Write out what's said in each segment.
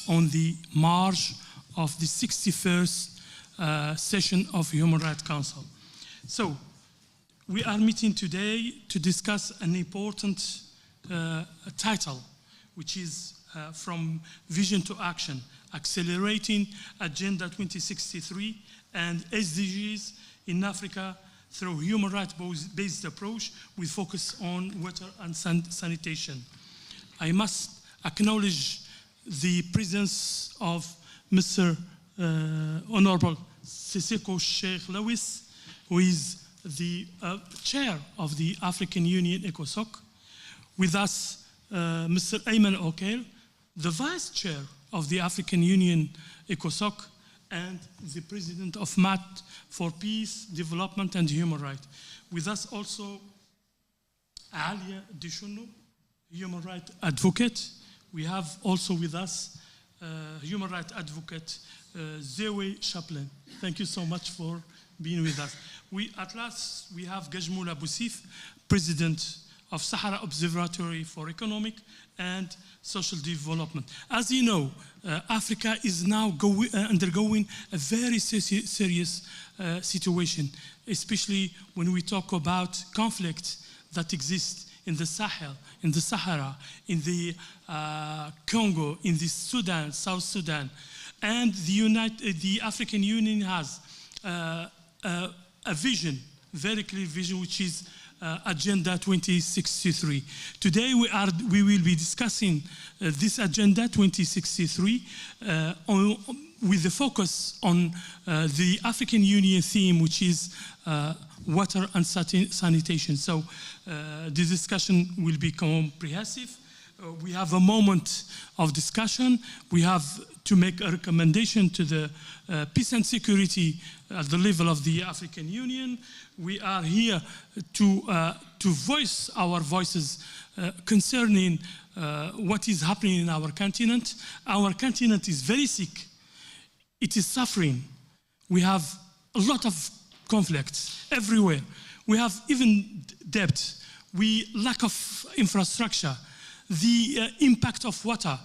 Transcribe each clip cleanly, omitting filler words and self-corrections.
on the march of the 61st session of Human Rights Council. So, we are meeting today to discuss an important title, which is From Vision to Action, Accelerating Agenda 2063 and SDGs in Africa through human rights-based approach with focus on water and sanitation. I must acknowledge the presence of Mr. Honorable Siseko Sheikh Lewis, who is the chair of the African Union ECOSOC. With us, Mr. Ayman Okel, the vice chair of the African Union ECOSOC, and the president of MAT for Peace, Development and Human Rights. With us also, Alia Dishono, human rights advocate. We have also with us human rights advocate Zewe Chaplin. Thank you so much for being with us. At last, we have Gajmoula Boussif, president of Sahara Observatory for Economic and Social Development. As you know, Africa is now undergoing a very serious situation, especially when we talk about conflicts that exist in the Sahel, in the Sahara, in the Congo, in the Sudan, South Sudan. And the African Union has a vision, very clear vision, which is Agenda 2063. Today we will be discussing this Agenda 2063 with the focus on the African Union theme, which is water and sanitation. So the discussion will be comprehensive. We have a moment of discussion. We have to make a recommendation to the peace and security at the level of the African Union. We are here to voice our voices concerning what is happening in our continent. Our continent is very sick. It is suffering. We have a lot of conflicts everywhere. We have even debt. We lack of infrastructure. The impact of water.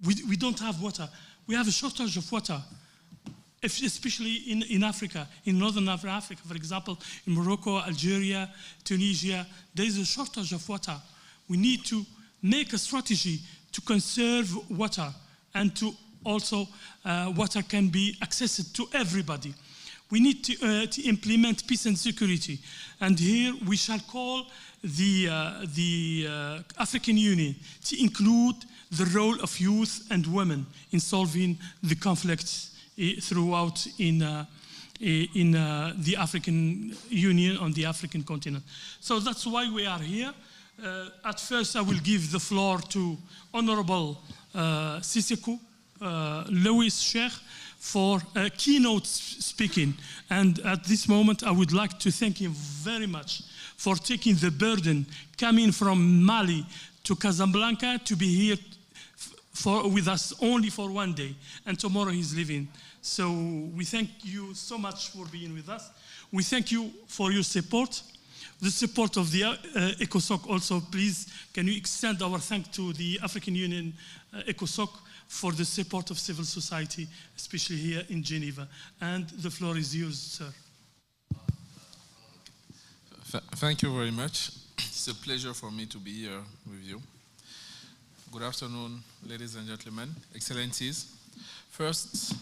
We don't have water. We have a shortage of water, especially in Africa, in Northern Africa, for example, in Morocco, Algeria, Tunisia, there is a shortage of water. We need to make a strategy to conserve water and to also water can be accessed to everybody. We need to implement peace and security. And here we shall call the African Union to include the role of youth and women in solving the conflicts throughout in the African Union on the African continent. So that's why we are here. At first, I will give the floor to Honorable Siseko Lewis Sheikh for keynote speaking. And at this moment, I would like to thank him very much for taking the burden coming from Mali to Casablanca to be here with us only for one day. And tomorrow he's leaving. So we thank you so much for being with us. We thank you for your support. The support of the ECOSOC also, please, can you extend our thanks to the African Union ECOSOC for the support of civil society, especially here in Geneva. And the floor is yours, sir. Thank you very much. It's a pleasure for me to be here with you. Good afternoon, ladies and gentlemen, excellencies. First,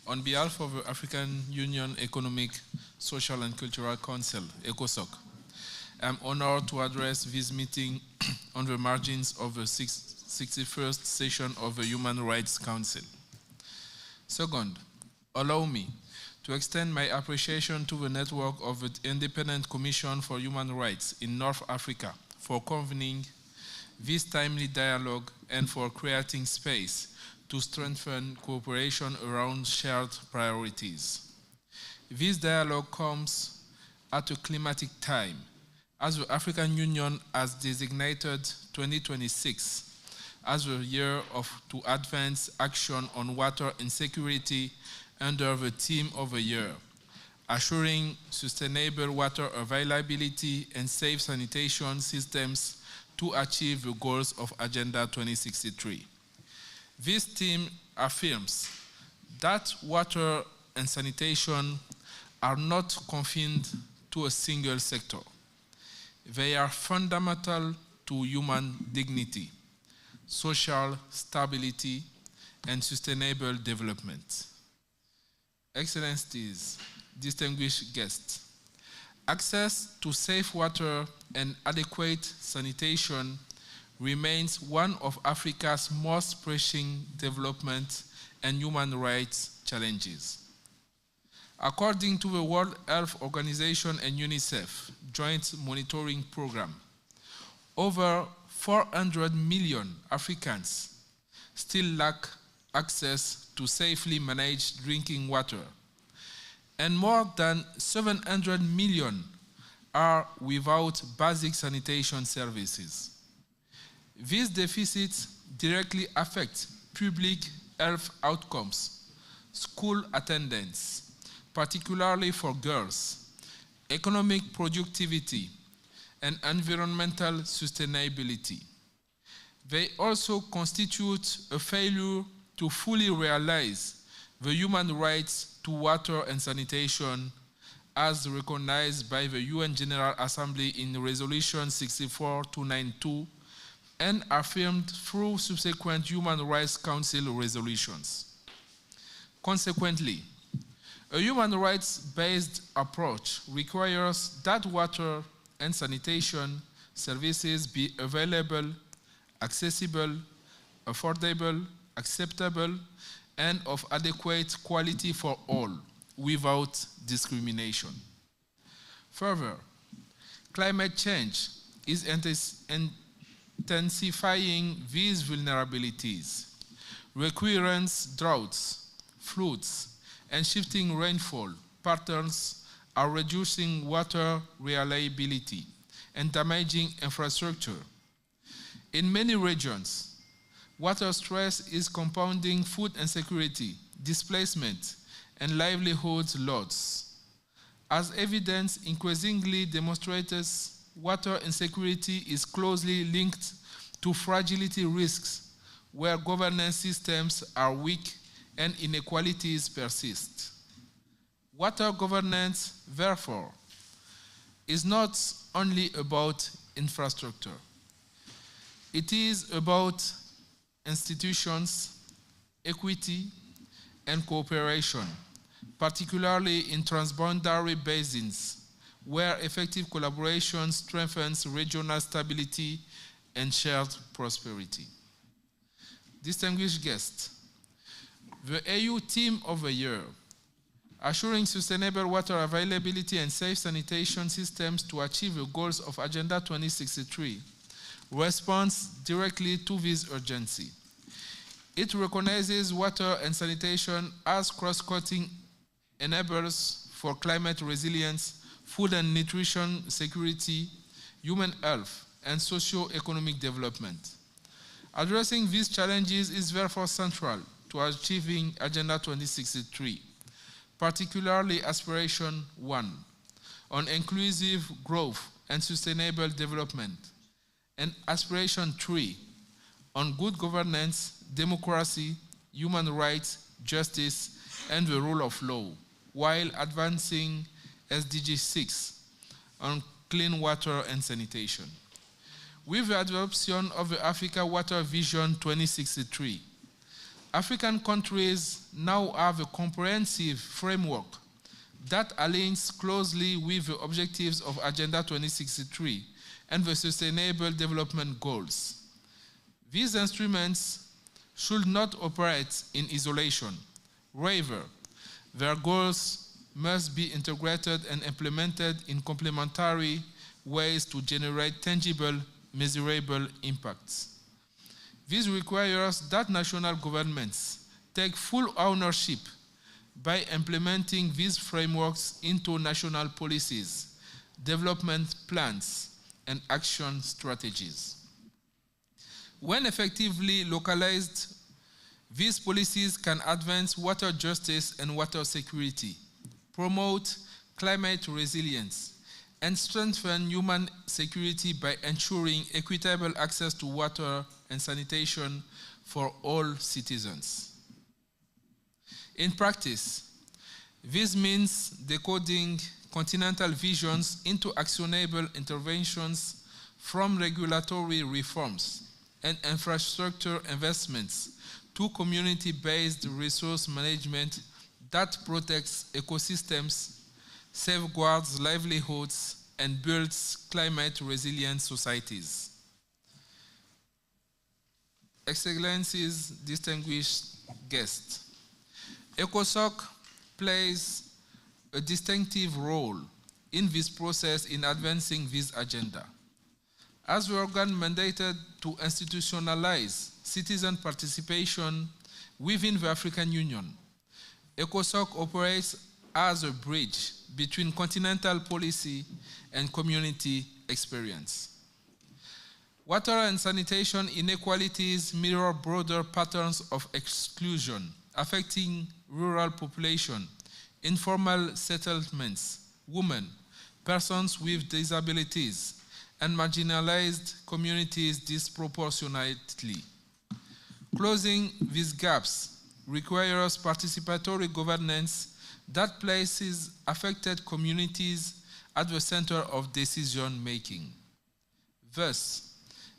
on behalf of the African Union Economic, Social and Cultural Council, ECOSOC, I'm honored to address this meeting on the margins of the 61st session of the Human Rights Council. Second, allow me to extend my appreciation to the network of the Independent Commission for Human Rights in North Africa for convening this timely dialogue and for creating space to strengthen cooperation around shared priorities. This dialogue comes at a climatic time, as the African Union has designated 2026 as the year to advance action on water and security under the theme of the year, assuring sustainable water availability and safe sanitation systems to achieve the goals of Agenda 2063. This theme affirms that water and sanitation are not confined to a single sector. They are fundamental to human dignity, social stability, and sustainable development. Excellencies, distinguished guests, access to safe water and adequate sanitation remains one of Africa's most pressing development and human rights challenges. According to the World Health Organization and UNICEF Joint Monitoring Program, over 400 million Africans still lack access to safely managed drinking water, and more than 700 million are without basic sanitation services. These deficits directly affect public health outcomes, school attendance, particularly for girls, economic productivity, and environmental sustainability. They also constitute a failure to fully realize the human rights to water and sanitation as recognized by the UN General Assembly in Resolution 64292 and affirmed through subsequent Human Rights Council resolutions. Consequently, a human rights-based approach requires that water and sanitation services be available, accessible, affordable, acceptable, and of adequate quality for all, without discrimination. Further, climate change is intensifying these vulnerabilities. Recurrent droughts, floods, and shifting rainfall patterns are reducing water reliability and damaging infrastructure. In many regions, water stress is compounding food insecurity, displacement, and livelihood loss. As evidence increasingly demonstrates, water insecurity is closely linked to fragility risks where governance systems are weak and inequalities persist. Water governance, therefore, is not only about infrastructure. It is about institutions, equity, and cooperation, particularly in transboundary basins, where effective collaboration strengthens regional stability and shared prosperity. Distinguished guests, the AU theme of the year, assuring sustainable water availability and safe sanitation systems to achieve the goals of Agenda 2063, responds directly to this urgency. It recognizes water and sanitation as cross-cutting enablers for climate resilience, food and nutrition security, human health, and socio-economic development. Addressing these challenges is therefore central to achieving Agenda 2063, particularly Aspiration 1, on inclusive growth and sustainable development, and Aspiration 3, on good governance, democracy, human rights, justice, and the rule of law, while advancing SDG 6, on clean water and sanitation. With the adoption of the Africa Water Vision 2063, African countries now have a comprehensive framework that aligns closely with the objectives of Agenda 2063 and the Sustainable Development Goals. These instruments should not operate in isolation. Rather, their goals must be integrated and implemented in complementary ways to generate tangible, measurable impacts. This requires that national governments take full ownership by implementing these frameworks into national policies, development plans, and action strategies. When effectively localized, these policies can advance water justice and water security, promote climate resilience, and strengthen human security by ensuring equitable access to water and sanitation for all citizens. In practice, this means decoding continental visions into actionable interventions, from regulatory reforms and infrastructure investments to community-based resource management that protects ecosystems, safeguards livelihoods, and builds climate-resilient societies. Excellencies, distinguished guests, ECOSOC plays a distinctive role in this process in advancing this agenda. As the organ mandated to institutionalize citizen participation within the African Union, ECOSOC operates as a bridge between continental policy and community experience. Water and sanitation inequalities mirror broader patterns of exclusion affecting rural population, informal settlements, women, persons with disabilities, and marginalized communities disproportionately. Closing these gaps requires participatory governance that places affected communities at the center of decision-making. Thus,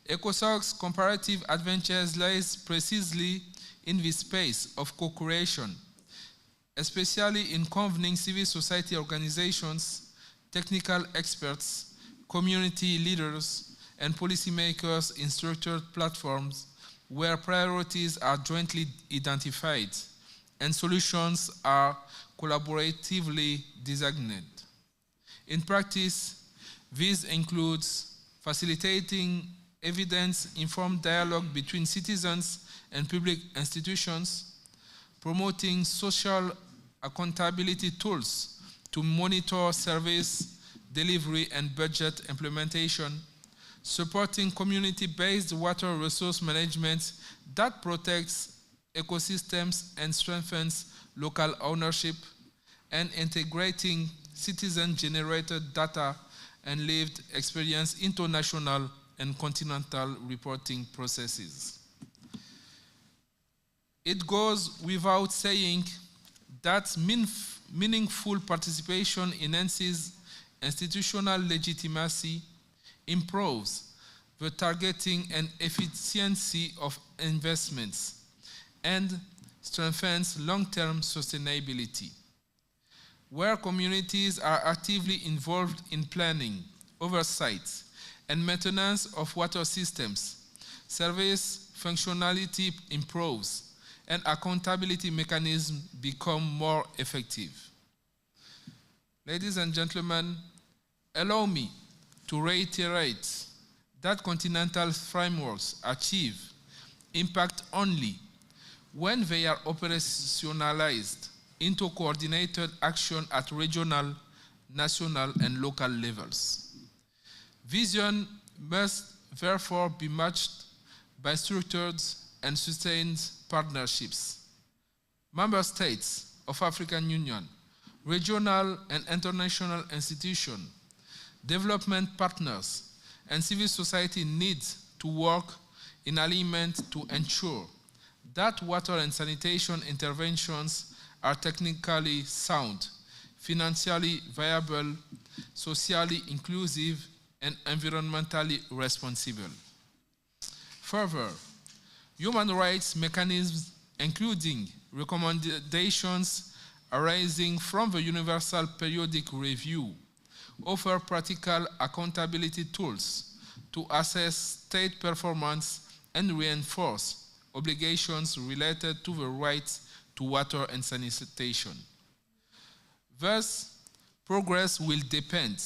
ECOSOC's comparative advantage lies precisely in this space of co-creation, especially in convening civil society organizations, technical experts, community leaders, and policymakers in structured platforms where priorities are jointly identified and solutions are collaboratively designed. In practice, this includes facilitating evidence-informed dialogue between citizens and public institutions, promoting social accountability tools to monitor service delivery and budget implementation, supporting community-based water resource management that protects ecosystems and strengthens local ownership, and integrating citizen-generated data and lived experience into national and continental reporting processes. It goes without saying that meaningful participation enhances institutional legitimacy, improves the targeting and efficiency of investments, and strengthens long-term sustainability. Where communities are actively involved in planning, oversight, and maintenance of water systems, service functionality improves, and accountability mechanisms become more effective. Ladies and gentlemen, allow me to reiterate that continental frameworks achieve impact only when they are operationalized into coordinated action at regional, national, and local levels. Vision must therefore be matched by structured and sustained partnerships. Member states of African Union, regional and international institutions, development partners, and civil society need to work in alignment to ensure that water and sanitation interventions are technically sound, financially viable, socially inclusive, and environmentally responsible. Further, human rights mechanisms, including recommendations arising from the Universal Periodic Review, offer practical accountability tools to assess state performance and reinforce obligations related to the right to water and sanitation. Thus, progress will depend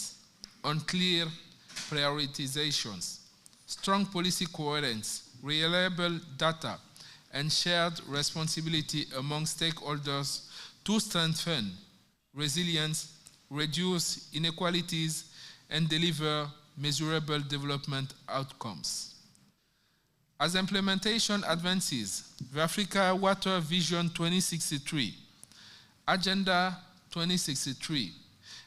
on clear prioritizations, strong policy coherence, reliable data, and shared responsibility among stakeholders to strengthen resilience, reduce inequalities, and deliver measurable development outcomes. As implementation advances, the Africa Water Vision 2063, Agenda 2063,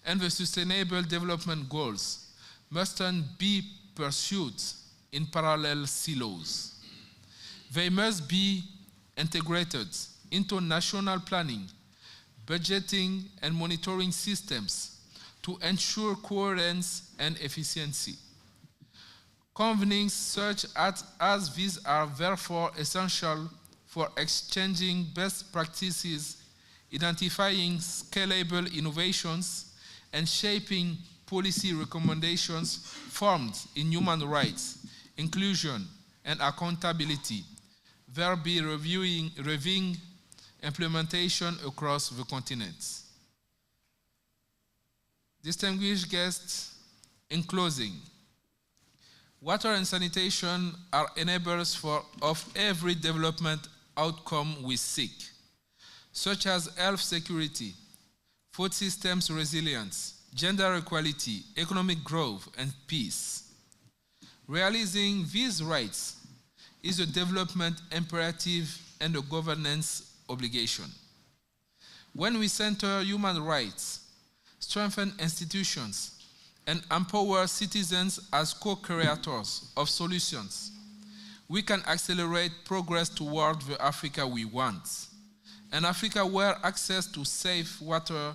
and the Sustainable Development Goals mustn't be pursued in parallel silos. They must be integrated into national planning, budgeting, and monitoring systems to ensure coherence and efficiency. Convenings such as these are therefore essential for exchanging best practices, identifying scalable innovations, and shaping policy recommendations formed in human rights, inclusion, and accountability, thereby reviewing implementation across the continent. Distinguished guests, in closing, water and sanitation are enablers of every development outcome we seek, such as health security, food systems resilience, gender equality, economic growth, and peace. Realizing these rights is a development imperative and a governance obligation. When we center human rights, strengthen institutions, and empower citizens as co-creators of solutions, we can accelerate progress toward the Africa we want, an Africa where access to safe water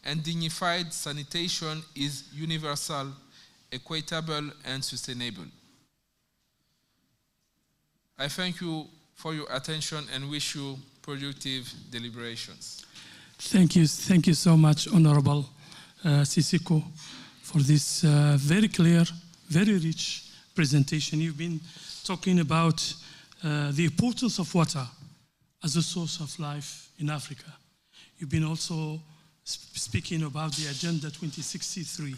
and dignified sanitation is universal, equitable, and sustainable. I thank you for your attention and wish you productive deliberations. Thank you so much, Honorable Siseko, for this very clear, very rich presentation. You've been talking about the importance of water as a source of life in Africa. You've been also speaking about the Agenda 2063,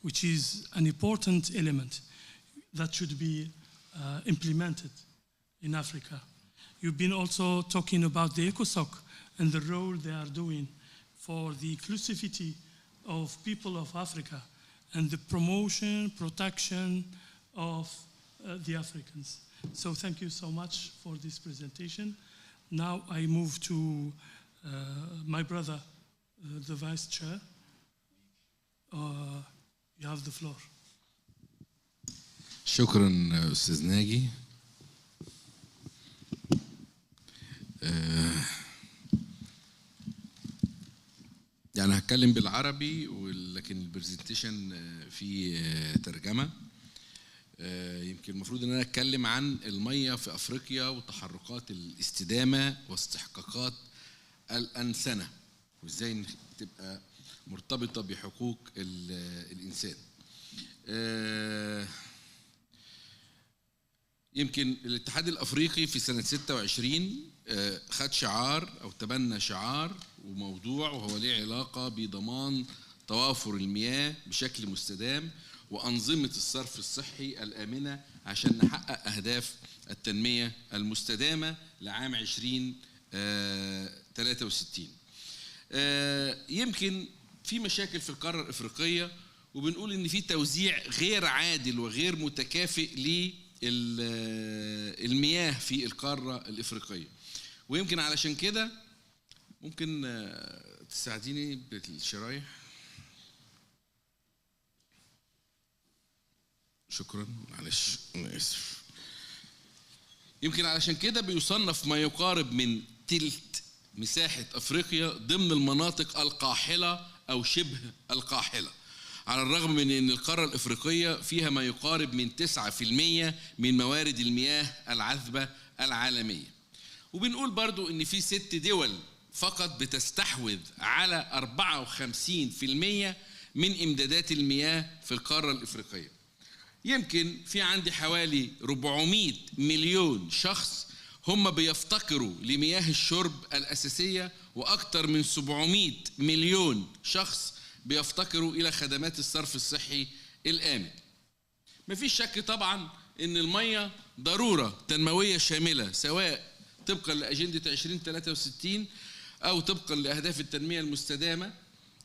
which is an important element that should be implemented in Africa. You've been also talking about the ECOSOC and the role they are doing for the inclusivity of people of Africa and the promotion, protection of the Africans. So thank you so much for this presentation. Now I move to my brother, the Vice Chair. You have the floor. شكرا أستاذ ناجي. يعني هتكلم بالعربي ولكن البرزنتيشن فيه ترجمة. يمكن المفروض ان انا اتكلم عن المية في افريقيا وتحركات الاستدامة واستحقاقات الأنسنة وازاي تبقى مرتبطة بحقوق الإنسان. يمكن الاتحاد الأفريقي في سنة 26 خد شعار أو تبنى شعار وموضوع وهو له علاقة بضمان توافر المياه بشكل مستدام وأنظمة الصرف الصحي الآمنة عشان نحقق أهداف التنمية المستدامة لعام 2063. يمكن في مشاكل في القارة الإفريقية وبنقول إن في توزيع غير عادل وغير متكافئ للمياه في القارة الإفريقية. ويمكن علشان كده ممكن تساعديني بالشرايح. شكرا، معلش انا اسف. يمكن علشان كده بيصنف ما يقارب من تلت مساحة افريقيا ضمن المناطق القاحلة او شبه القاحلة، على الرغم من ان القارة الافريقية فيها ما يقارب من 9% من موارد المياه العذبة العالمية. وبنقول برضو ان في 6 دول فقط بتستحوذ على 54% من امدادات المياه في القارة الافريقية. يمكن في عندي حوالي 400 مليون شخص هم بيفتقروا لمياه الشرب الأساسية وأكثر من 700 مليون شخص بيفتقروا إلى خدمات الصرف الصحي الآمن. مفيش شك طبعا إن المياه ضرورة تنموية شاملة سواء طبقا لأجندة 2063 أو طبقا لأهداف التنمية المستدامة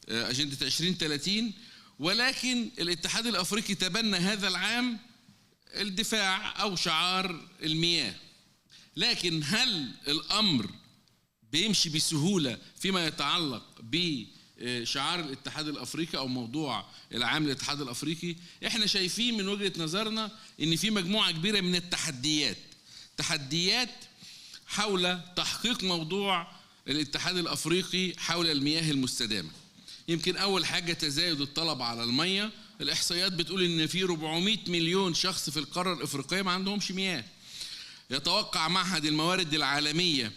أجندة 2030. ولكن الاتحاد الأفريقي تبنى هذا العام الدفاع أو شعار المياه. لكن هل الأمر بيمشي بسهولة فيما يتعلق بشعار الاتحاد الأفريقي أو موضوع العام للاتحاد الأفريقي؟ إحنا شايفين من وجهة نظرنا إن في مجموعة كبيرة من التحديات تحديات حول تحقيق موضوع الاتحاد الأفريقي حول المياه المستدامة. يمكن أول حاجة تزايد الطلب على المياه. الإحصائيات بتقول إن في 400 مليون شخص في القارة الإفريقية ما عندهمش مياه. يتوقع معهد الموارد العالمية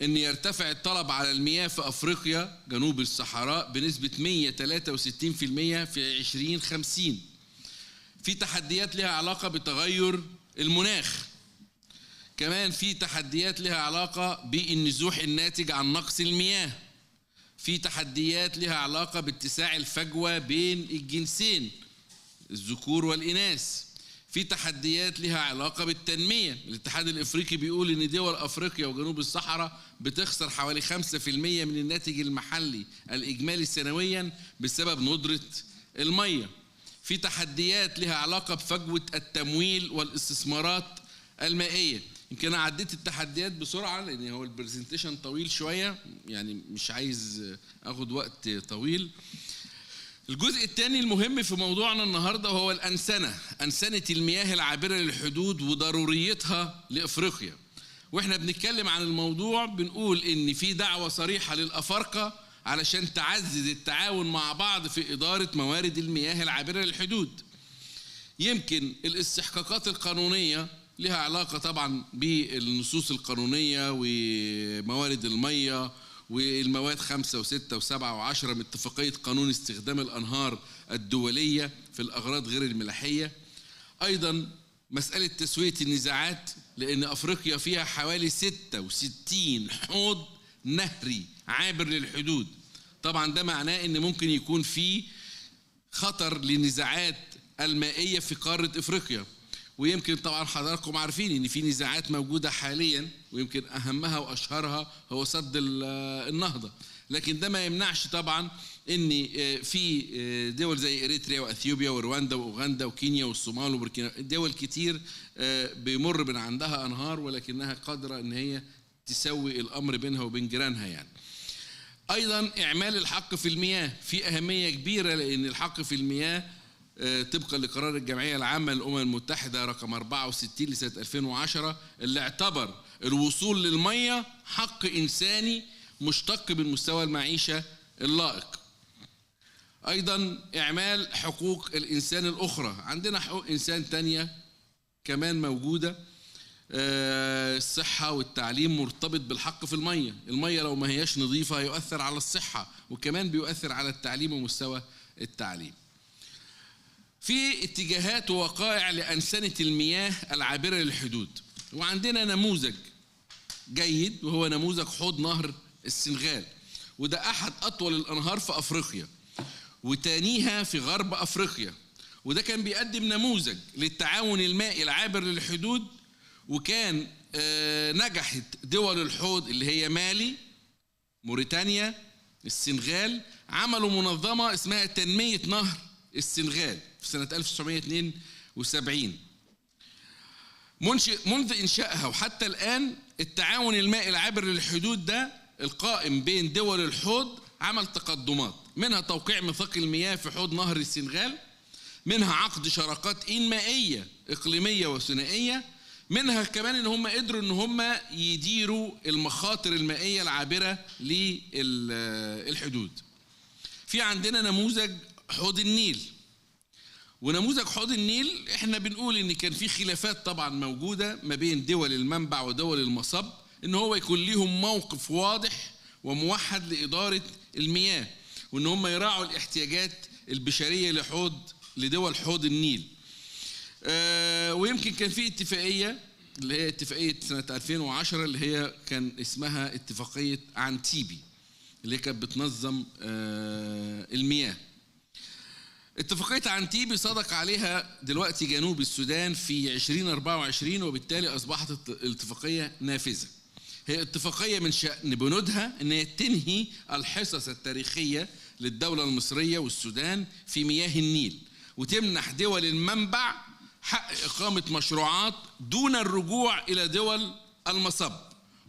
أن يرتفع الطلب على المياه في أفريقيا جنوب الصحراء بنسبة 163% في 2050. في تحديات لها علاقة بتغير المناخ. كمان في تحديات لها علاقة بالنزوح الناتج عن نقص المياه. في تحديات لها علاقة باتساع الفجوة بين الجنسين الذكور والإناث. في تحديات لها علاقة بالتنمية. الاتحاد الإفريقي بيقول إن دول أفريقيا وجنوب الصحراء بتخسر حوالي 5% من الناتج المحلي الإجمالي سنوياً بسبب ندرة المية. في تحديات لها علاقة بفجوة التمويل والاستثمارات المائية. يمكن أنا عديت التحديات بسرعة لأن هو البرزنتيشن طويل شوية، يعني مش عايز أخد وقت طويل. الجزء الثاني المهم في موضوعنا النهاردة هو الأنسنة، أنسنة المياه العابرة للحدود وضروريتها لإفريقيا. وإحنا بنتكلم عن الموضوع بنقول إن في دعوة صريحة للأفارقة علشان تعزز التعاون مع بعض في إدارة موارد المياه العابرة للحدود. يمكن الاستحقاقات القانونية لها علاقة طبعا بالنصوص القانونية وموارد المياه والمواد 5 و6 و7 و10 من اتفاقية قانون استخدام الأنهار الدولية في الأغراض غير الملاحية. أيضا مسألة تسوية النزاعات، لأن أفريقيا فيها حوالي 66 حوض نهري عابر للحدود. طبعا ده معناه أن ممكن يكون في خطر لنزاعات المائية في قارة إفريقيا. ويمكن طبعا حضراتكم عارفين ان في نزاعات موجوده حاليا، ويمكن اهمها واشهرها هو سد النهضه. لكن ده ما يمنعش طبعا ان في دول زي اريتريا واثيوبيا ورواندا واوغندا وكينيا والصومال وبوركينا، دول كتير بيمر من عندها انهار ولكنها قادره ان هي تسوي الامر بينها وبين جيرانها يعني. ايضا اعمال الحق في المياه في اهميه كبيره، لان الحق في المياه طبقا لقرار الجمعية العامة للأمم المتحدة رقم 64 لسنة 2010 اللي اعتبر الوصول للمية حق إنساني مشتق من مستوى المعيشة اللائق. أيضا إعمال حقوق الإنسان الأخرى، عندنا حقوق إنسان تانية كمان موجودة. الصحة والتعليم مرتبط بالحق في المية. المية لو ما هياش نظيفة هيؤثر على الصحة وكمان بيؤثر على التعليم ومستوى التعليم. في اتجاهات ووقائع لأنسنة المياه العابرة للحدود، وعندنا نموذج جيد وهو نموذج حوض نهر السنغال، وده أحد أطول الأنهار في أفريقيا وتانيها في غرب أفريقيا. وده كان بيقدم نموذج للتعاون المائي العابر للحدود، وكان نجحت دول الحوض اللي هي مالي، موريتانيا، السنغال، عملوا منظمة اسمها تنمية نهر السنغال في سنة 1972. منذ إنشائها وحتى الآن التعاون المائي العابر للحدود ده القائم بين دول الحوض عمل تقدمات، منها توقيع ميثاق المياه في حوض نهر السنغال، منها عقد شراكات إنمائية إقليمية وثنائية، منها كمان إن هم قدروا إن هم يديروا المخاطر المائية العابرة للحدود. في عندنا نموذج حوض النيل، ونموذج حوض النيل احنا بنقول ان كان في خلافات طبعا موجودة ما بين دول المنبع ودول المصب، ان هو يكون ليهم موقف واضح وموحد لإدارة المياه، وان هم يراعوا الاحتياجات البشرية لدول حوض النيل. ويمكن كان في اتفاقية اللي هي اتفاقية سنة 2010 اللي هي كان اسمها اتفاقية عنتيبي اللي كانت بتنظم المياه. اتفاقية عنتيبي صدق عليها دلوقتي جنوب السودان في 2024، وبالتالي أصبحت الاتفاقية نافذة. هي اتفاقية من شأن بنودها أن هي تنهي الحصص التاريخية للدولة المصرية والسودان في مياه النيل، وتمنح دول المنبع حق إقامة مشروعات دون الرجوع إلى دول المصب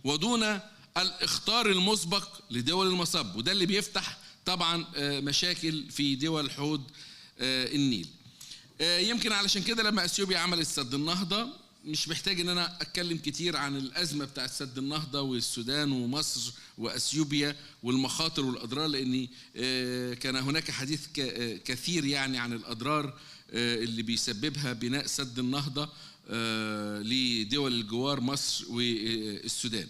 ودون الاختار المسبق لدول المصب، وده اللي بيفتح طبعا مشاكل في دول حوض النيل. يمكن علشان كده لما اثيوبيا عملت سد النهضة مش محتاج ان انا اتكلم كتير عن الازمه بتاعت سد النهضه والسودان ومصر واثيوبيا والمخاطر والاضرار، لان كان هناك حديث كثير يعني عن الاضرار اللي بيسببها بناء سد النهضه لدول الجوار مصر والسودان.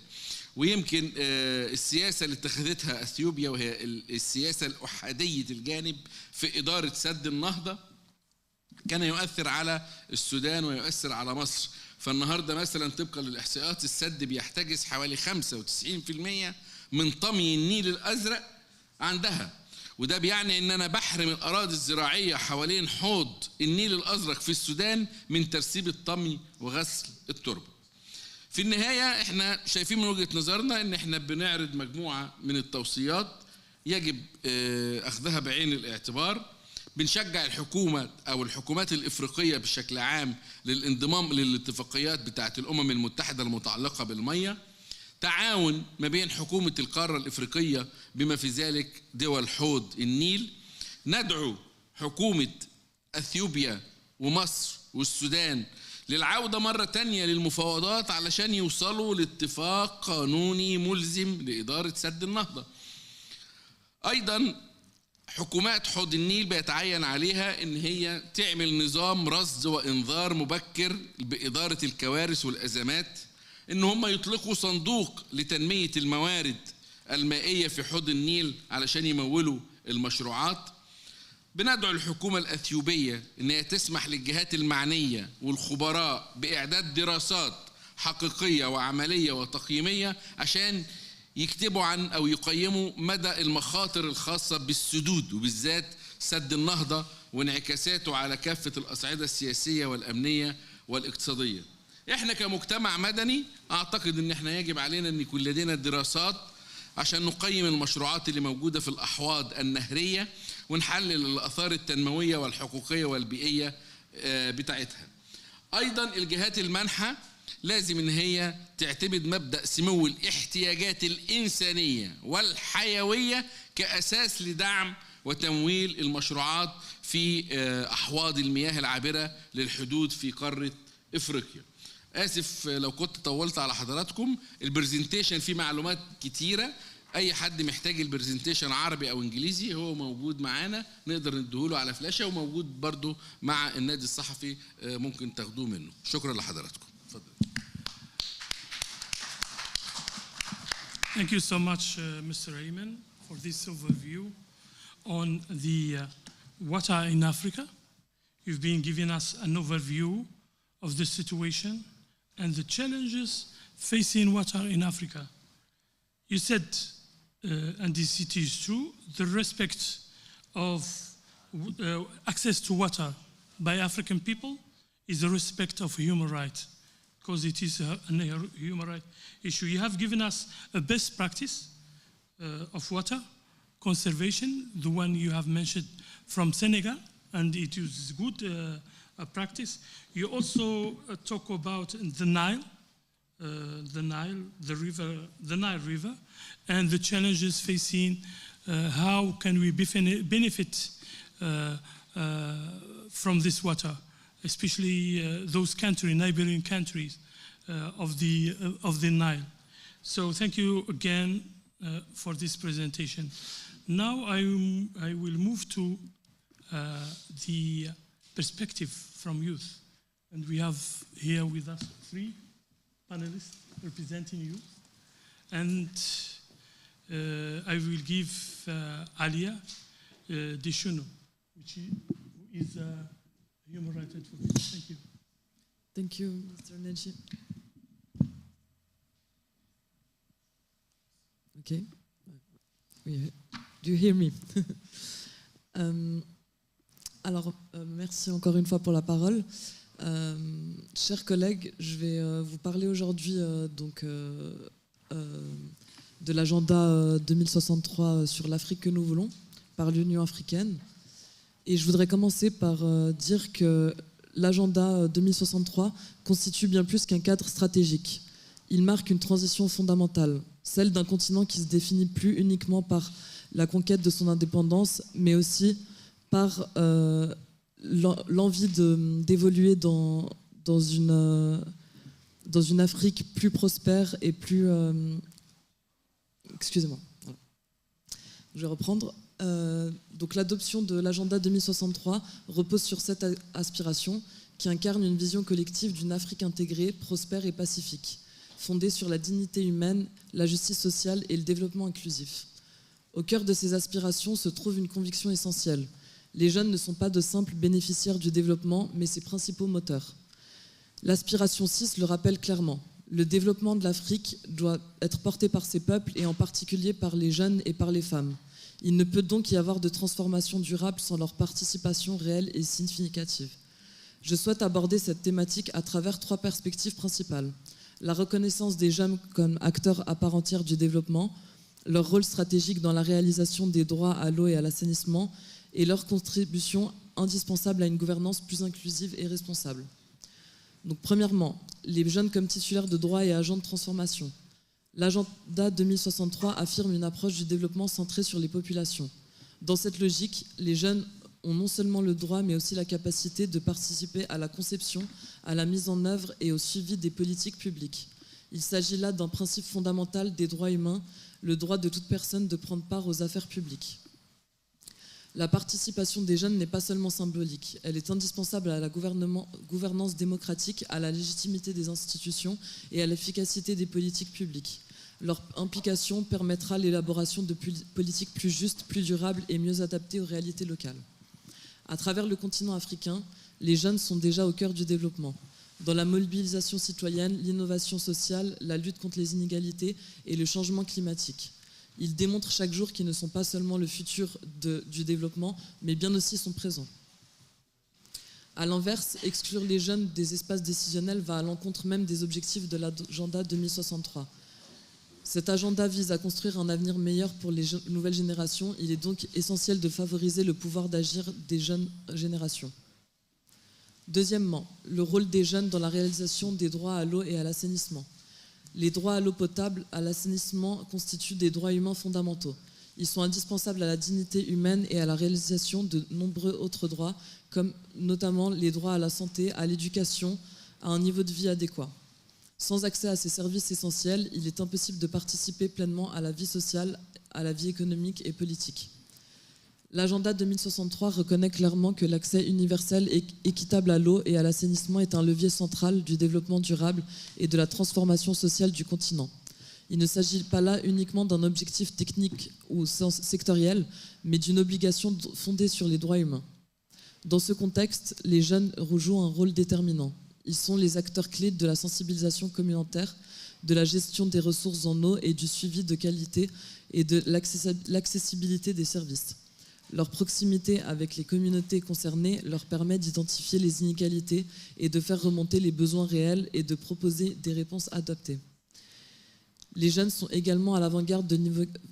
ويمكن السياسه اللي اتخذتها اثيوبيا وهي السياسه الاحاديه الجانب في اداره سد النهضه كان يؤثر على السودان ويؤثر على مصر. فالنهارده مثلا طبقا للاحصاءات السد بيحتجز حوالي 95% من طمي النيل الازرق عندها، وده بيعني ان انا بحرم الاراضي الزراعيه حوالين حوض النيل الازرق في السودان من ترسيب الطمي وغسل التربه. في النهايه احنا شايفين من وجهه نظرنا ان احنا بنعرض مجموعه من التوصيات يجب اخذها بعين الاعتبار. بنشجع الحكومة أو الحكومات الإفريقية بشكل عام للانضمام للاتفاقيات بتاعت الأمم المتحدة المتعلقة بالمية، تعاون ما بين حكومة القارة الإفريقية بما في ذلك دول حوض النيل. ندعو حكومة أثيوبيا ومصر والسودان للعودة مرة تانية للمفاوضات علشان يوصلوا لاتفاق قانوني ملزم لإدارة سد النهضة. أيضاً حكومات حوض النيل بيتعين عليها ان هي تعمل نظام رصد وانذار مبكر بإدارة الكوارث والأزمات، ان هم يطلقوا صندوق لتنمية الموارد المائية في حوض النيل علشان يمولوا المشروعات. بندعو الحكومة الأثيوبية ان هي تسمح للجهات المعنية والخبراء بإعداد دراسات حقيقية وعملية وتقييمية عشان يكتبوا عن أو يقيموا مدى المخاطر الخاصة بالسدود وبالذات سد النهضة وانعكاساته على كافة الأصعدة السياسية والأمنية والاقتصادية. إحنا كمجتمع مدني أعتقد إن إحنا يجب علينا أن يكون لدينا دراسات عشان نقيم المشروعات اللي موجودة في الأحواض النهرية ونحلل الآثار التنموية والحقوقية والبيئية بتاعتها. أيضا الجهات المانحة لازم ان هي تعتمد مبدأ سمو الاحتياجات الإنسانية والحيوية كأساس لدعم وتمويل المشروعات في أحواض المياه العابرة للحدود في قارة إفريقيا. آسف لو كنت طولت على حضراتكم. البرزنتيشن فيه معلومات كتيرة، أي حد محتاج البرزنتيشن عربي أو إنجليزي هو موجود معانا، نقدر نديهوله على فلاشة، وموجود برضو مع النادي الصحفي ممكن تاخدوه منه. شكرا لحضراتكم. Thank you so much, Mr. Ayman, for this overview on the water in Africa. You've been giving us an overview of the situation and the challenges facing water in Africa. You said, and this it is true, the respect of access to water by African people is a respect of human rights, because it is a human rights issue. You have given us a best practice of water conservation, the one you have mentioned from Senegal, and it is good practice. You also talk about the Nile River, and the challenges facing. How can we benefit from this water, especially those neighboring countries of the Nile. So thank you again for this presentation. Now I will move to the perspective from youth, and we have here with us 3 panelists representing youth, and I will give Alia Deshuno, which is a human rights advocate. Thank you. Thank you, Mr. Neji. Okay. Do you hear me? Alors, merci encore une fois pour la parole. Chers collègues, je vais vous parler aujourd'hui de l'agenda 2063 sur l'Afrique que nous voulons par l'Union africaine. Et je voudrais commencer par dire que l'agenda 2063 constitue bien plus qu'un cadre stratégique. Il marque une transition fondamentale, celle d'un continent qui se définit plus uniquement par la conquête de son indépendance, mais aussi par l'envie d'évoluer dans une dans une Afrique plus prospère et plus... Excusez-moi. Voilà. Je vais reprendre. Donc l'adoption de l'agenda 2063 repose sur cette aspiration qui incarne une vision collective d'une Afrique intégrée, prospère et pacifique, fondée sur la dignité humaine, la justice sociale et le développement inclusif. Au cœur de ces aspirations se trouve une conviction essentielle. Les jeunes ne sont pas de simples bénéficiaires du développement, mais ses principaux moteurs. L'aspiration 6 le rappelle clairement. Le développement de l'Afrique doit être porté par ses peuples et en particulier par les jeunes et par les femmes. Il ne peut donc y avoir de transformation durable sans leur participation réelle et significative. Je souhaite aborder cette thématique à travers 3 perspectives principales. La reconnaissance des jeunes comme acteurs à part entière du développement, leur rôle stratégique dans la réalisation des droits à l'eau et à l'assainissement, et leur contribution indispensable à une gouvernance plus inclusive et responsable. Donc, premièrement, les jeunes comme titulaires de droits et agents de transformation. L'agenda 2063 affirme une approche du développement centrée sur les populations. Dans cette logique, les jeunes ont non seulement le droit, mais aussi la capacité de participer à la conception, à la mise en œuvre et au suivi des politiques publiques. Il s'agit là d'un principe fondamental des droits humains, le droit de toute personne de prendre part aux affaires publiques. La participation des jeunes n'est pas seulement symbolique, elle est indispensable à la gouvernance démocratique, à la légitimité des institutions et à l'efficacité des politiques publiques. Leur implication permettra l'élaboration de politiques plus justes, plus durables et mieux adaptées aux réalités locales. À travers le continent africain, les jeunes sont déjà au cœur du développement. Dans la mobilisation citoyenne, l'innovation sociale, la lutte contre les inégalités et le changement climatique. Ils démontrent chaque jour qu'ils ne sont pas seulement le futur du développement, mais bien aussi son présent. A l'inverse, exclure les jeunes des espaces décisionnels va à l'encontre même des objectifs de l'agenda 2063. Cet agenda vise à construire un avenir meilleur pour les nouvelles générations. Il est donc essentiel de favoriser le pouvoir d'agir des jeunes générations. Deuxièmement, le rôle des jeunes dans la réalisation des droits à l'eau et à l'assainissement. Les droits à l'eau potable, à l'assainissement constituent des droits humains fondamentaux. Ils sont indispensables à la dignité humaine et à la réalisation de nombreux autres droits, comme notamment les droits à la santé, à l'éducation, à un niveau de vie adéquat. Sans accès à ces services essentiels, il est impossible de participer pleinement à la vie sociale, à la vie économique et politique. L'agenda 2063 reconnaît clairement que l'accès universel et équitable à l'eau et à l'assainissement est un levier central du développement durable et de la transformation sociale du continent. Il ne s'agit pas là uniquement d'un objectif technique ou sectoriel, mais d'une obligation fondée sur les droits humains. Dans ce contexte, les jeunes jouent un rôle déterminant. Ils sont les acteurs clés de la sensibilisation communautaire, de la gestion des ressources en eau et du suivi de qualité et de l'accessibilité des services. Leur proximité avec les communautés concernées leur permet d'identifier les inégalités et de faire remonter les besoins réels et de proposer des réponses adaptées. Les jeunes sont également à l'avant-garde de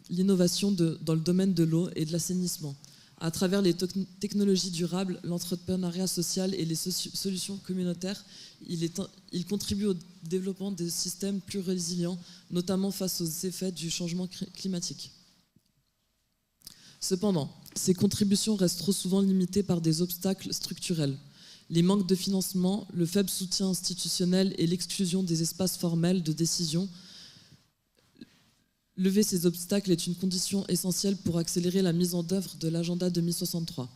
l'innovation dans le domaine de l'eau et de l'assainissement. À travers les technologies durables, l'entrepreneuriat social et les solutions communautaires, ils contribuent au développement des systèmes plus résilients, notamment face aux effets du changement climatique. Cependant, ces contributions restent trop souvent limitées par des obstacles structurels. Les manques de financement, le faible soutien institutionnel et l'exclusion des espaces formels de décision. Lever ces obstacles est une condition essentielle pour accélérer la mise en œuvre de l'agenda 2063.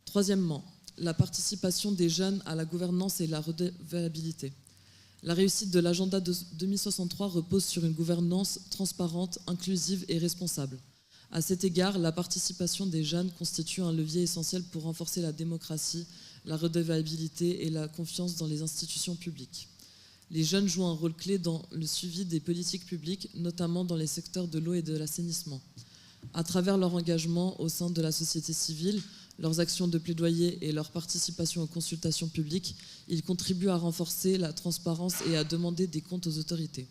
Troisièmement, la participation des jeunes à la gouvernance et la redevabilité. La réussite de l'agenda 2063 repose sur une gouvernance transparente, inclusive et responsable. À cet égard, la participation des jeunes constitue un levier essentiel pour renforcer la démocratie, la redevabilité et la confiance dans les institutions publiques. Les jeunes jouent un rôle clé dans le suivi des politiques publiques, notamment dans les secteurs de l'eau et de l'assainissement. À travers leur engagement au sein de la société civile, leurs actions de plaidoyer et leur participation aux consultations publiques, ils contribuent à renforcer la transparence et à demander des comptes aux autorités.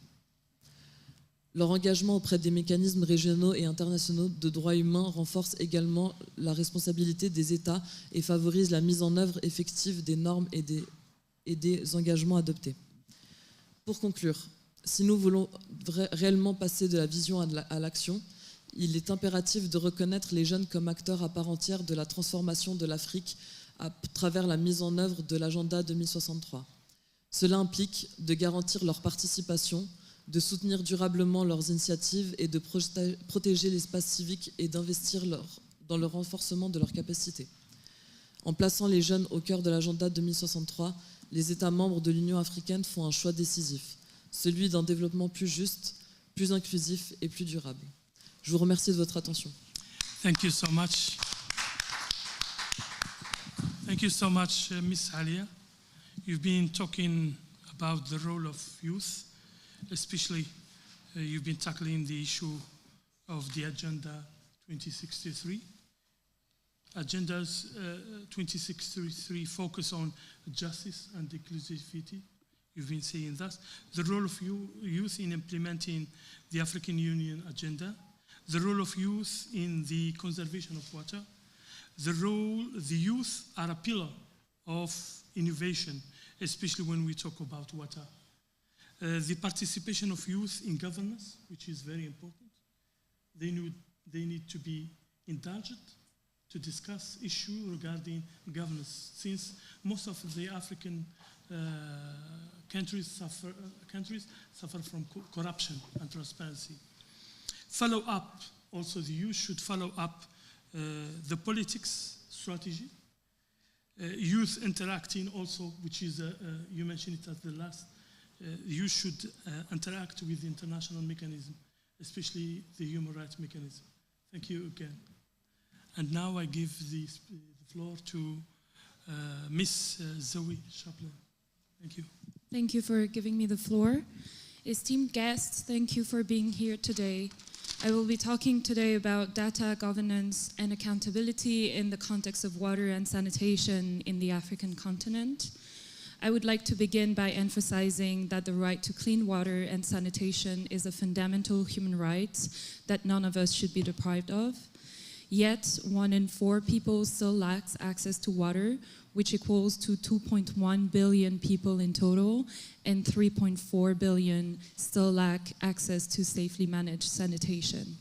Leur engagement auprès des mécanismes régionaux et internationaux de droits humains renforce également la responsabilité des États et favorise la mise en œuvre effective des normes et des engagements adoptés. Pour conclure, si nous voulons réellement passer de la vision à l'action, il est impératif de reconnaître les jeunes comme acteurs à part entière de la transformation de l'Afrique à travers la mise en œuvre de l'agenda 2063. Cela implique de garantir leur participation, de soutenir durablement leurs initiatives et de protéger l'espace civique et d'investir dans le renforcement de leurs capacités. En plaçant les jeunes au cœur de l'agenda 2063, les États membres de l'Union africaine font un choix décisif, celui d'un développement plus juste, plus inclusif et plus durable. Je vous remercie de votre attention. Thank you so much. Thank you so much, Ms. Alia. You've been talking about the role of youth, especially you've been tackling the issue of the Agenda 2063. Agendas 2063 focus on justice and inclusivity. You've been saying that. The role of youth in implementing the African Union agenda. The role of youth in the conservation of water. The youth are a pillar of innovation, especially when we talk about water. The participation of youth in governance, which is very important. They need to be indulged to discuss issues regarding governance, since most of the African countries suffer from corruption and transparency. Follow up, also the youth should follow up the politics strategy. Youth interacting also, which is, you mentioned it at the last, you should interact with the international mechanism, especially the human rights mechanism. Thank you again. And now I give the floor to Miss Zoe Chaplin. Thank you. Thank you for giving me the floor. Esteemed guests, thank you for being here today. I will be talking today about data governance and accountability in the context of water and sanitation in the African continent. I would like to begin by emphasizing that the right to clean water and sanitation is a fundamental human right that none of us should be deprived of. Yet, 1 in 4 people still lacks access to water, which equals to 2.1 billion people in total, and 3.4 billion still lack access to safely managed sanitation.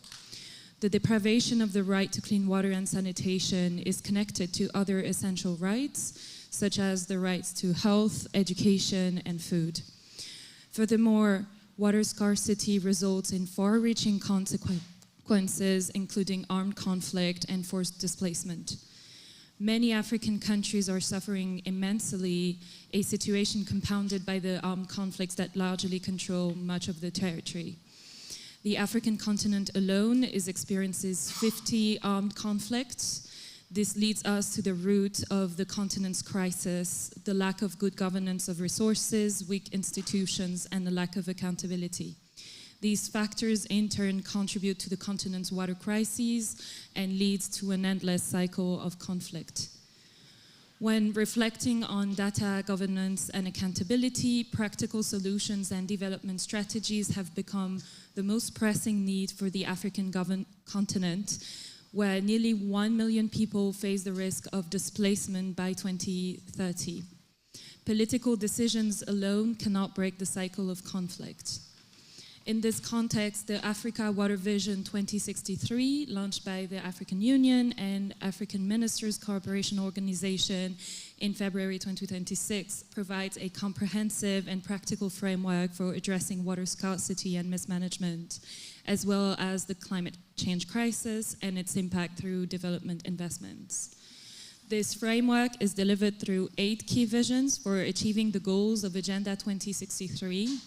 The deprivation of the right to clean water and sanitation is connected to other essential rights, such as the rights to health, education, and food. Furthermore, water scarcity results in far-reaching consequences, including armed conflict and forced displacement. Many African countries are suffering immensely, a situation compounded by the armed conflicts that largely control much of the territory. The African continent alone experiences 50 armed conflicts. This leads us to the root of the continent's crisis, the lack of good governance of resources, weak institutions, and the lack of accountability. These factors in turn contribute to the continent's water crises and leads to an endless cycle of conflict. When reflecting on data governance and accountability, practical solutions and development strategies have become the most pressing need for the African continent, where nearly 1 million people face the risk of displacement by 2030. Political decisions alone cannot break the cycle of conflict. In this context, the Africa Water Vision 2063, launched by the African Union and African Ministers Cooperation Organization in February 2026, provides a comprehensive and practical framework for addressing water scarcity and mismanagement, as well as the climate change crisis and its impact through development investments. This framework is delivered through 8 key visions for achieving the goals of Agenda 2063.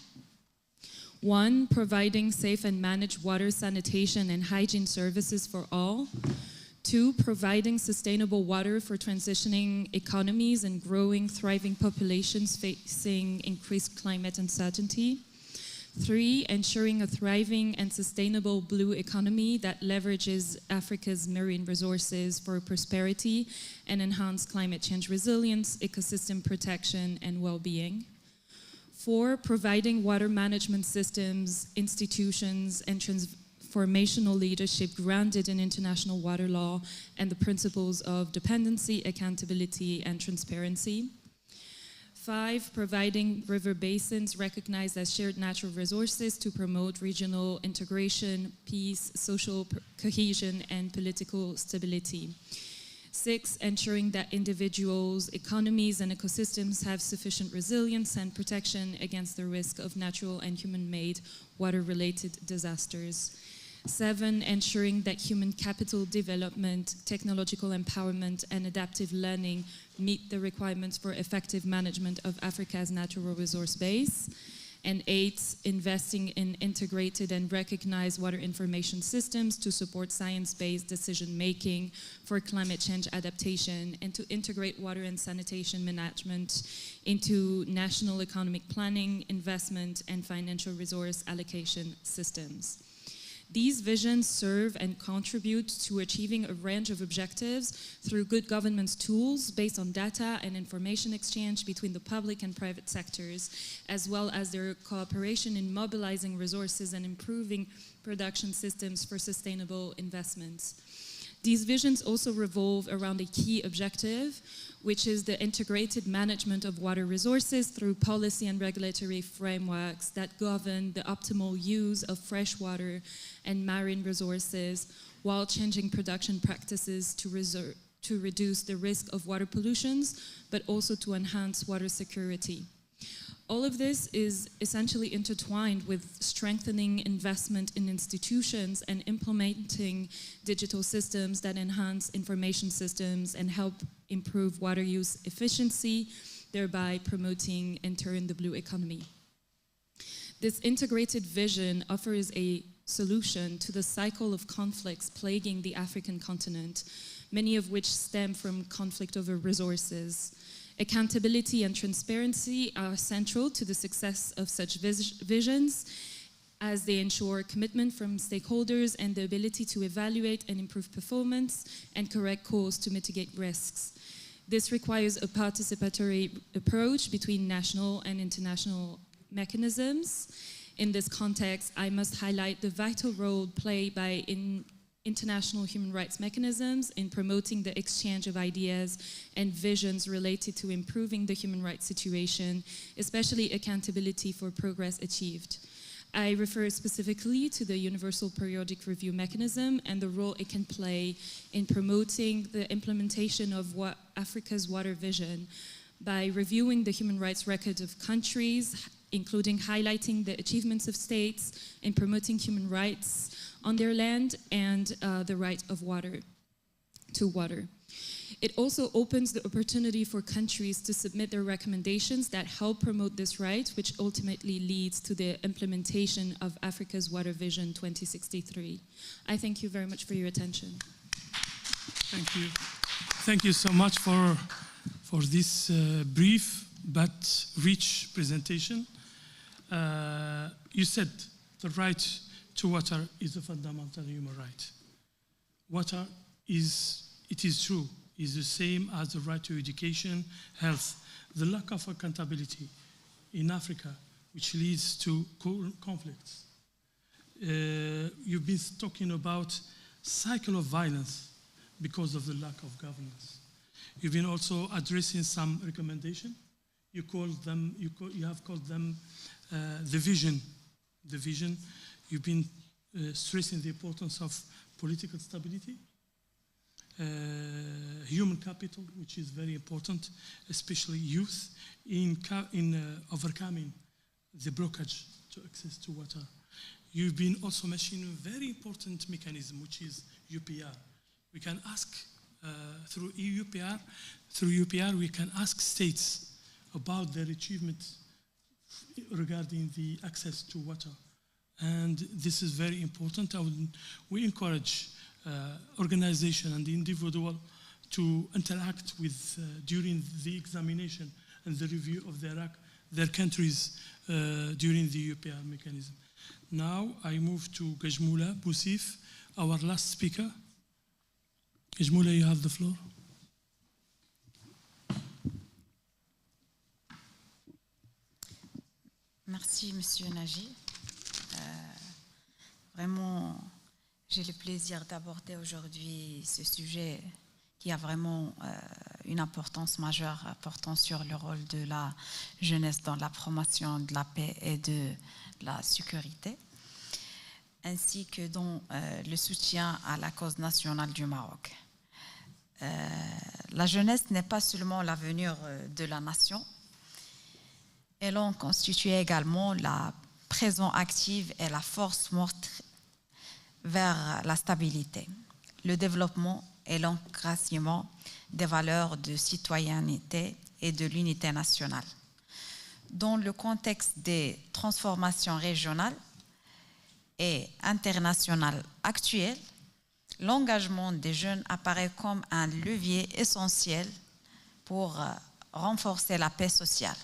1, providing safe and managed water, sanitation, and hygiene services for all. 2, providing sustainable water for transitioning economies and growing, thriving populations facing increased climate uncertainty. 3, ensuring a thriving and sustainable blue economy that leverages Africa's marine resources for prosperity and enhance climate change resilience, ecosystem protection, and well-being. 4, providing water management systems, institutions, and transformational leadership grounded in international water law and the principles of dependency, accountability, and transparency. 5, providing river basins recognized as shared natural resources to promote regional integration, peace, social cohesion, and political stability. 6, ensuring that individuals, economies, and ecosystems have sufficient resilience and protection against the risk of natural and human-made water-related disasters. 7, ensuring that human capital development, technological empowerment, and adaptive learning meet the requirements for effective management of Africa's natural resource base. And 8, investing in integrated and recognized water information systems to support science-based decision-making for climate change adaptation and to integrate water and sanitation management into national economic planning, investment, and financial resource allocation systems. These visions serve and contribute to achieving a range of objectives through good governance tools based on data and information exchange between the public and private sectors, as well as their cooperation in mobilizing resources and improving production systems for sustainable investments. These visions also revolve around a key objective, which is the integrated management of water resources through policy and regulatory frameworks that govern the optimal use of fresh water and marine resources while changing production practices to reduce the risk of water pollutions, but also to enhance water security. All of this is essentially intertwined with strengthening investment in institutions and implementing digital systems that enhance information systems and help improve water use efficiency, thereby promoting, in turn, the blue economy. This integrated vision offers a solution to the cycle of conflicts plaguing the African continent, many of which stem from conflict over resources. Accountability and transparency are central to the success of such visions, as they ensure commitment from stakeholders and the ability to evaluate and improve performance and correct course to mitigate risks. This requires a participatory approach between national and international mechanisms. In this context, I must highlight the vital role played by international human rights mechanisms in promoting the exchange of ideas and visions related to improving the human rights situation, especially accountability for progress achieved. I refer specifically to the Universal Periodic Review mechanism and the role it can play in promoting the implementation of Africa's water vision by reviewing the human rights record of countries, including highlighting the achievements of states in promoting human rights on their land and the right of water to water. It also opens the opportunity for countries to submit their recommendations that help promote this right, which ultimately leads to the implementation of Africa's Water Vision 2063. I thank you very much for your attention. Thank you. Thank you so much for this brief but rich presentation. You said the right to water is a fundamental human right. Water is true, is the same as the right to education, health. The lack of accountability in Africa, which leads to conflicts. You've been talking about cycle of violence because of the lack of governance. You've been also addressing some recommendations. You have called them the vision. The vision. You've been stressing the importance of political stability, human capital, which is very important, especially youth, in overcoming the blockage to access to water. You've been also mentioning a very important mechanism, which is UPR. We can ask through UPR, we can ask states about their achievements regarding the access to water. And this is very important. We encourage organization and the individual to interact with during the examination and the review of their countries during the UPR mechanism. Now I move to Gajmoula Boussif, our last speaker. Gajmoula, you have the floor. Merci, Monsieur Nagy. Vraiment, j'ai le plaisir d'aborder aujourd'hui ce sujet qui a vraiment une importance majeure, portant sur le rôle de la jeunesse dans la promotion de la paix et de la sécurité, ainsi que dans le soutien à la cause nationale du Maroc. La jeunesse n'est pas seulement l'avenir de la nation, elle en constitue également la présence active et la force morte vers la stabilité, le développement et l'enracinement des valeurs de citoyenneté et de l'unité nationale. Dans le contexte des transformations régionales et internationales actuelles, l'engagement des jeunes apparaît comme un levier essentiel pour renforcer la paix sociale,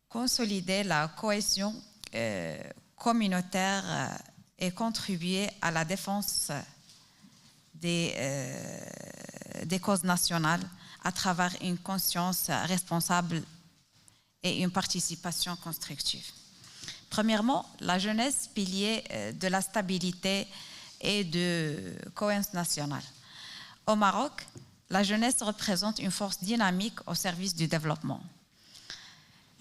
consolider la cohésion communautaire et contribuer à la défense des causes nationales à travers une conscience responsable et une participation constructive. Premièrement, la jeunesse, pilier de la stabilité et de cohésion nationale. Au Maroc, la jeunesse représente une force dynamique au service du développement,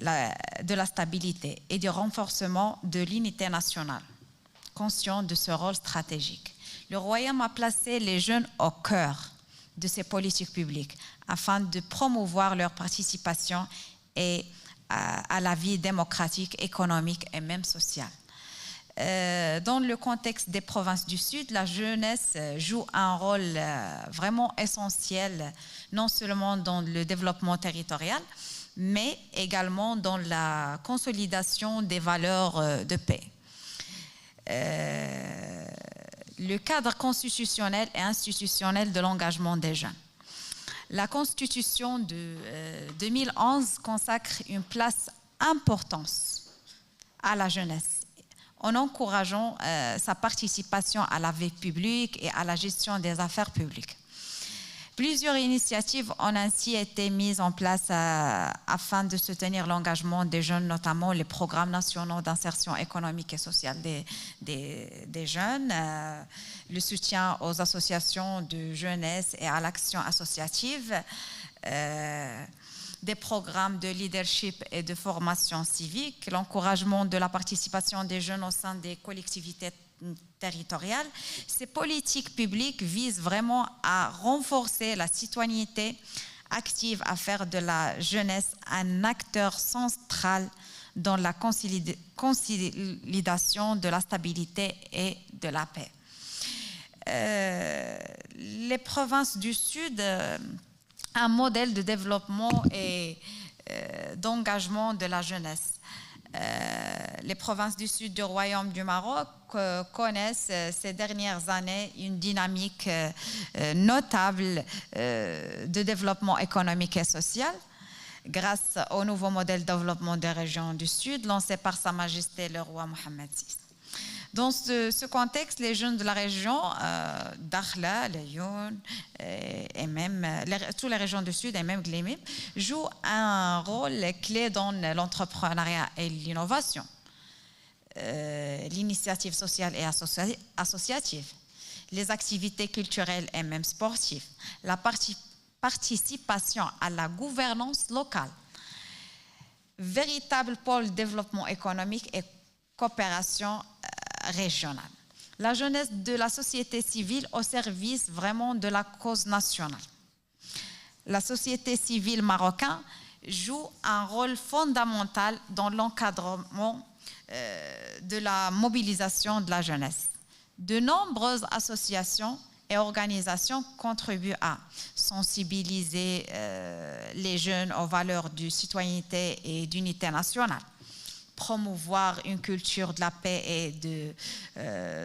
de la stabilité et du renforcement de l'unité nationale. Conscient de ce rôle stratégique, le Royaume a placé les jeunes au cœur de ses politiques publiques afin de promouvoir leur participation et à la vie démocratique, économique et même sociale. Dans le contexte des provinces du Sud, la jeunesse joue un rôle vraiment essentiel, non seulement dans le développement territorial, mais également dans la consolidation des valeurs de paix. Le cadre constitutionnel et institutionnel de l'engagement des jeunes. La Constitution de 2011 consacre une place importante à la jeunesse, en encourageant sa participation à la vie publique et à la gestion des affaires publiques. Plusieurs initiatives ont ainsi été mises en place afin de soutenir l'engagement des jeunes, notamment les programmes nationaux d'insertion économique et sociale des jeunes, le soutien aux associations de jeunesse et à l'action associative, des programmes de leadership et de formation civique, l'encouragement de la participation des jeunes au sein des collectivités territoriales. Ces politiques publiques visent vraiment à renforcer la citoyenneté active, à faire de la jeunesse un acteur central dans la consolidation de la stabilité et de la paix. Les provinces du Sud, un modèle de développement et d'engagement de la jeunesse. Les provinces du sud du Royaume du Maroc connaissent ces dernières années une dynamique notable de développement économique et social grâce au nouveau modèle de développement des régions du Sud lancé par Sa Majesté le roi Mohammed VI. Dans ce contexte, les jeunes de la région, Dakhla, Lyon et même toutes les régions du Sud et même Glémé, jouent un rôle clé dans l'entrepreneuriat et l'innovation, l'initiative sociale et associative, les activités culturelles et même sportives, la participation à la gouvernance locale, véritable pôle de développement économique et coopération régionale. La jeunesse de la société civile au service vraiment de la cause nationale. La société civile marocaine joue un rôle fondamental dans l'encadrement de la mobilisation de la jeunesse. De nombreuses associations et organisations contribuent à sensibiliser les jeunes aux valeurs de citoyenneté et d'unité nationale, promouvoir une culture de la paix et de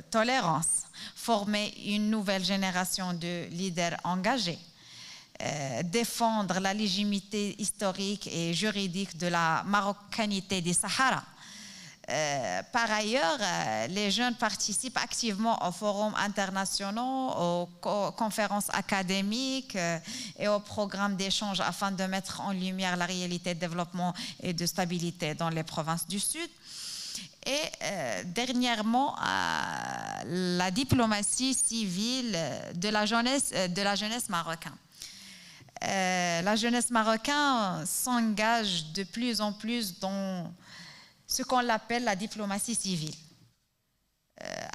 tolérance, former une nouvelle génération de leaders engagés, défendre la légitimité historique et juridique de la marocanité des Sahara. Par ailleurs, les jeunes participent activement aux forums internationaux, aux conférences académiques et aux programmes d'échange afin de mettre en lumière la réalité de développement et de stabilité dans les provinces du Sud. Et dernièrement, la diplomatie civile de la jeunesse marocaine. La jeunesse marocaine s'engage de plus en plus dans ce qu'on appelle la diplomatie civile,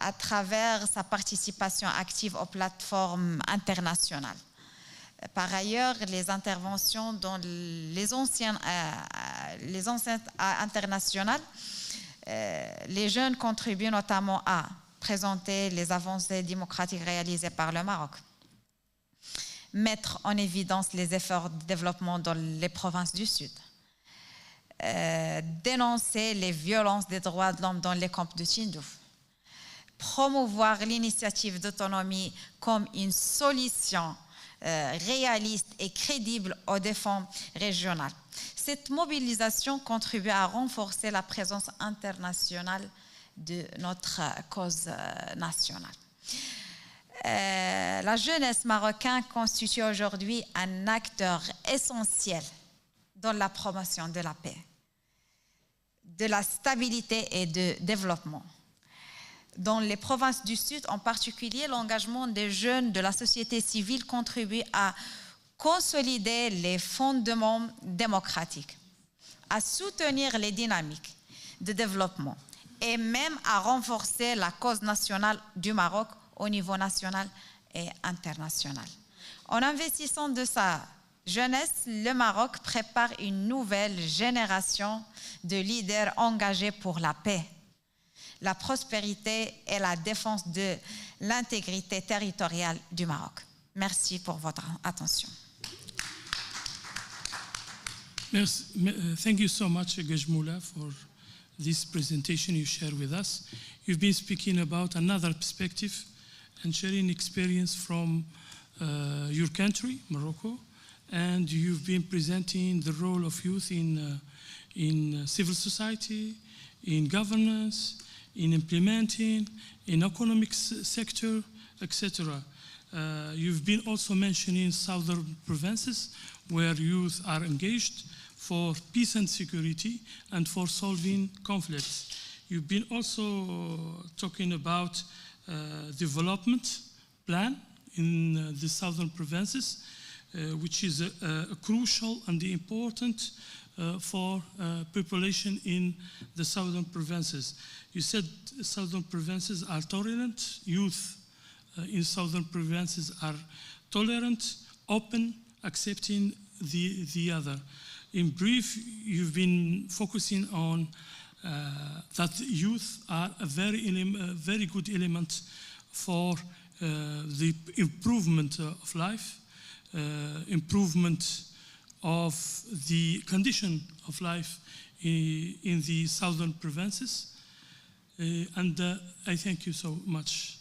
à travers sa participation active aux plateformes internationales. Par ailleurs, les interventions dans les enceintes internationales, les jeunes contribuent notamment à présenter les avancées démocratiques réalisées par le Maroc, mettre en évidence les efforts de développement dans les provinces du Sud, dénoncer les violences des droits de l'homme dans les camps de Tindouf, promouvoir l'initiative d'autonomie comme une solution réaliste et crédible aux défis régionaux. Cette mobilisation contribue à renforcer la présence internationale de notre cause nationale. La jeunesse marocaine constitue aujourd'hui un acteur essentiel dans la promotion de la paix, de la stabilité et du développement. Dans les provinces du Sud, en particulier, l'engagement des jeunes de la société civile contribue à consolider les fondements démocratiques, à soutenir les dynamiques de développement et même à renforcer la cause nationale du Maroc au niveau national et international. En investissant de sa jeunesse, le Maroc prépare une nouvelle génération de leaders engagés pour la paix, la prospérité et la défense de l'intégrité territoriale du Maroc. Merci pour votre attention. Merci. Thank you so much, Gajmoula, for this presentation you share with us. You've been speaking about another perspective and sharing experience from your country, Morocco, and you've been presenting the role of youth in civil society, in governance, in implementing, in economic sector, etc. You've been also mentioning southern provinces where youth are engaged for peace and security and for solving conflicts. You've been also talking about development plan in the southern provinces, which is crucial and important for population in the southern provinces. You said southern provinces are tolerant, youth in southern provinces are tolerant, open, accepting the other. In brief, you've been focusing on that youth are a very good element for the improvement of life, improvement of the condition of life in the southern provinces. And I thank you so much.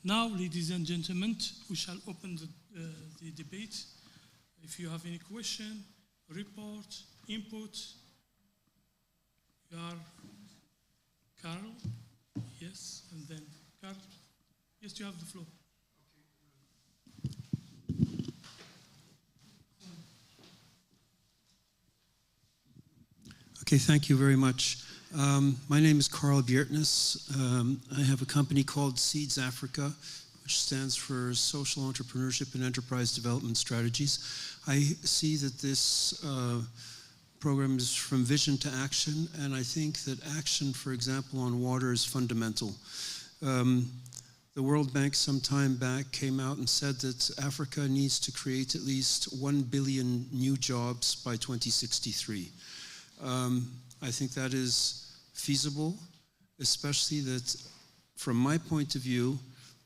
Now, ladies and gentlemen, we shall open the debate. If you have any question, report, input, you are Carl, yes, and then Carl. Yes, you have the floor. Okay, thank you very much. My name is Carl Bjertness. I have a company called CIDH AFRICA, which stands for Social Entrepreneurship and Enterprise Development Strategies. I see that this program is from vision to action, and I think that action, for example, on water is fundamental. The World Bank some time back came out and said that Africa needs to create at least 1 billion new jobs by 2063. I think that is feasible, especially that from my point of view,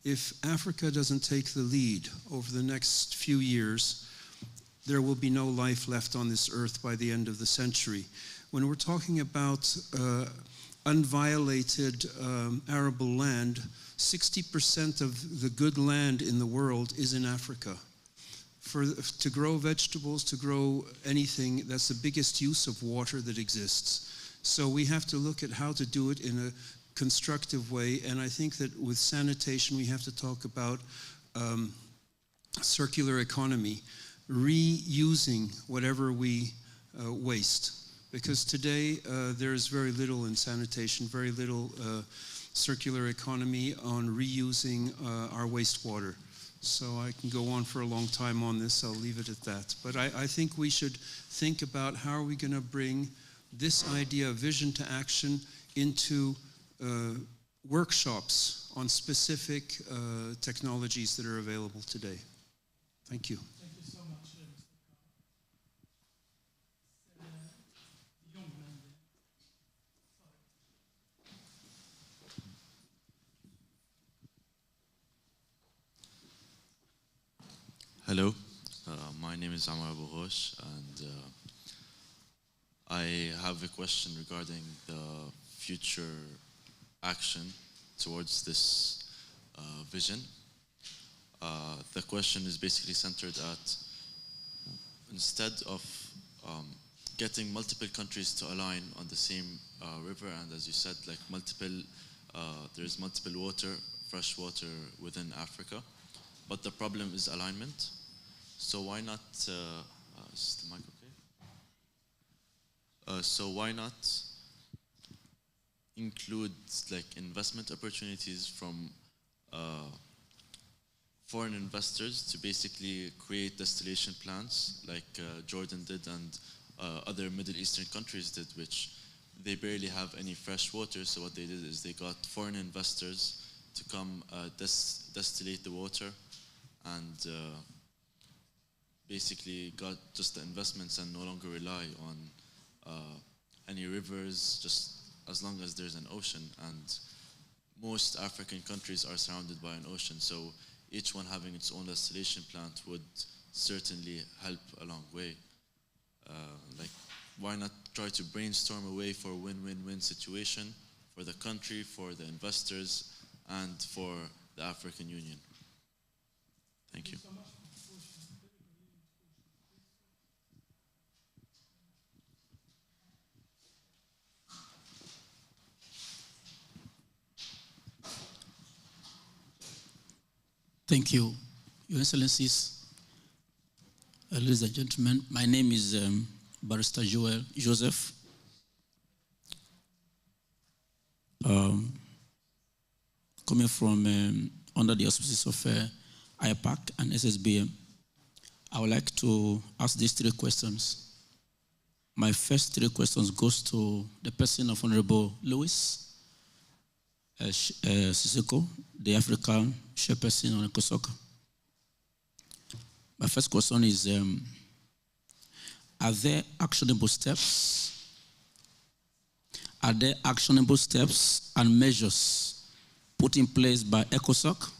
if Africa doesn't take the lead over the next few years, there will be no life left on this earth by the end of the century. When we're talking about unviolated arable land, 60% of the good land in the world is in Africa. To grow vegetables, to grow anything, that's the biggest use of water that exists. So we have to look at how to do it in a constructive way, and I think that with sanitation we have to talk about circular economy, reusing whatever we waste. Because today there is very little in sanitation, very little circular economy on reusing our wastewater. So I can go on for a long time on this, I'll leave it at that. But I think we should think about how are we going to bring this idea of vision to action into workshops on specific technologies that are available today. Thank you. Thank you so much, Mr. The young man there. Hello, my name is Amar Abu Ghosh, and I have a question regarding the future action towards this vision. The question is basically centered at, instead of getting multiple countries to align on the same river, and as you said, like there's multiple water, fresh water within Africa, but the problem is alignment. So why not, is the mic okay? So why not include like investment opportunities from foreign investors to basically create distillation plants like Jordan did and other Middle Eastern countries did, which they barely have any fresh water. So what they did is they got foreign investors to come distillate the water, and basically got just the investments and no longer rely on any rivers, just as long as there's an ocean. And most African countries are surrounded by an ocean, so each one having its own distillation plant would certainly help a long way. Like, why not try to brainstorm a way for a win-win-win situation for the country, for the investors, and for the African Union? Thank you. Thank you, Your Excellencies, ladies and gentlemen. My name is Barrister Joel Joseph. Coming from under the auspices of IPAC and SSBM, I would like to ask these three questions. My first three questions goes to the person of Honorable Louis Sissoko, the African chairperson on ECOSOC. My first question is, are there actionable steps? Are there actionable steps and measures put in place by ECOSOC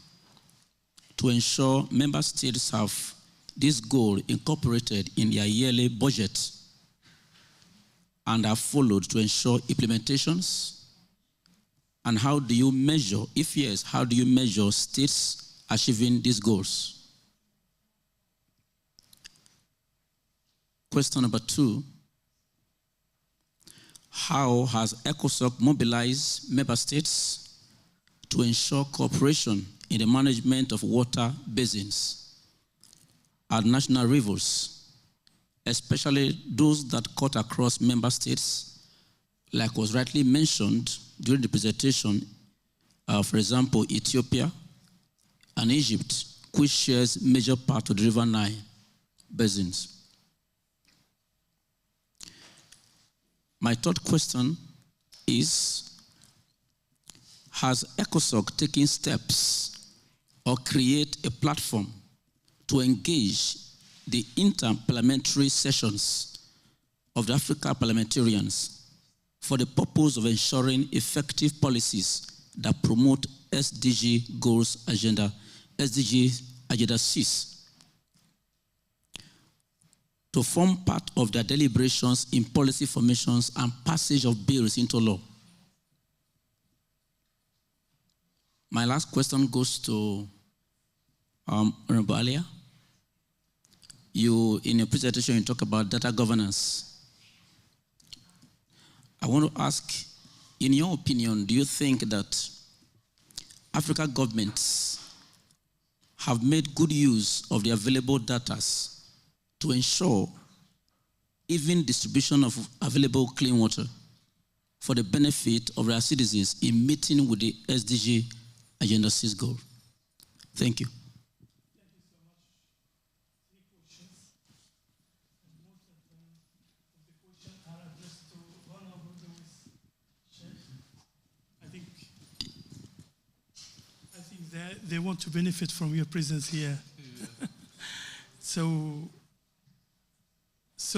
to ensure member states have this goal incorporated in their yearly budget and are followed to ensure implementations? And how do you measure, if yes, how do you measure states achieving these goals? Question number 2, how has ECOSOC mobilized member states to ensure cooperation in the management of water basins and national rivers, especially those that cut across member states, like was rightly mentioned during the presentation, for example, Ethiopia and Egypt, which shares major part of the River Nile basins. My third question is, has ECOSOC taken steps or create a platform to engage the inter-parliamentary sessions of the Africa parliamentarians for the purpose of ensuring effective policies that promote SDG goals agenda, SDG agenda 6, to form part of their deliberations in policy formations and passage of bills into law? My last question goes to Honorable Alia. You, in your presentation, you talk about data governance. I want to ask, in your opinion, do you think that African governments have made good use of the available data to ensure even distribution of available clean water for the benefit of their citizens in meeting with the SDG Agenda 6 goal? Thank you. they want to benefit from your presence here. Yeah. So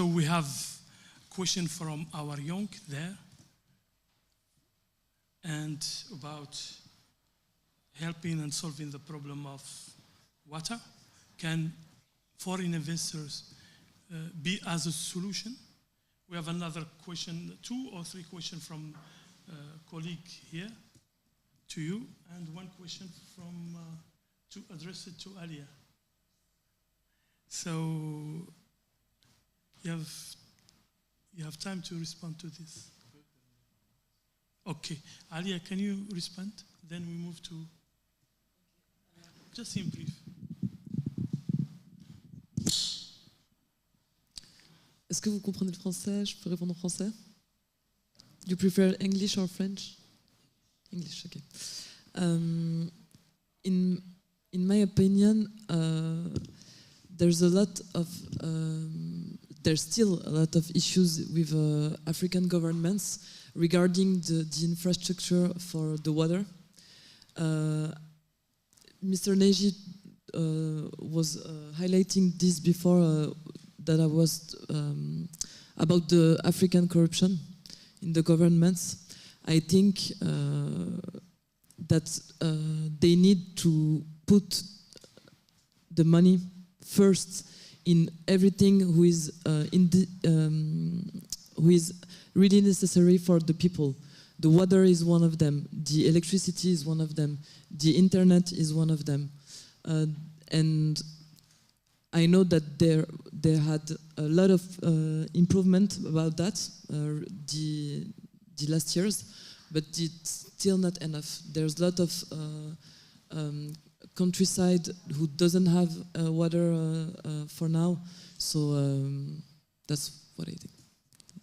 we have a question from our young there, and about helping and solving the problem of water. Can foreign investors be as a solution? We have another question, 2 or 3 questions from a colleague here to you, and 1 question from to address it to Alia. So you have time to respond to this. Okay, Alia, can you respond? Then we move to, just in brief. Est-ce que vous comprenez le français? Je peux répondre en français? You prefer English or French? English, okay. In my opinion, there's still a lot of issues with African governments regarding the infrastructure for the water. Mr. Neji was highlighting this before, that I was about the African corruption in the governments. I think that they need to put the money first in everything who is really necessary for the people. The water is one of them. The electricity is one of them. The internet is one of them. And I know that there had a lot of improvement about that the last years, but it's still not enough. There's a lot of countryside who doesn't have water for now, so that's what I think.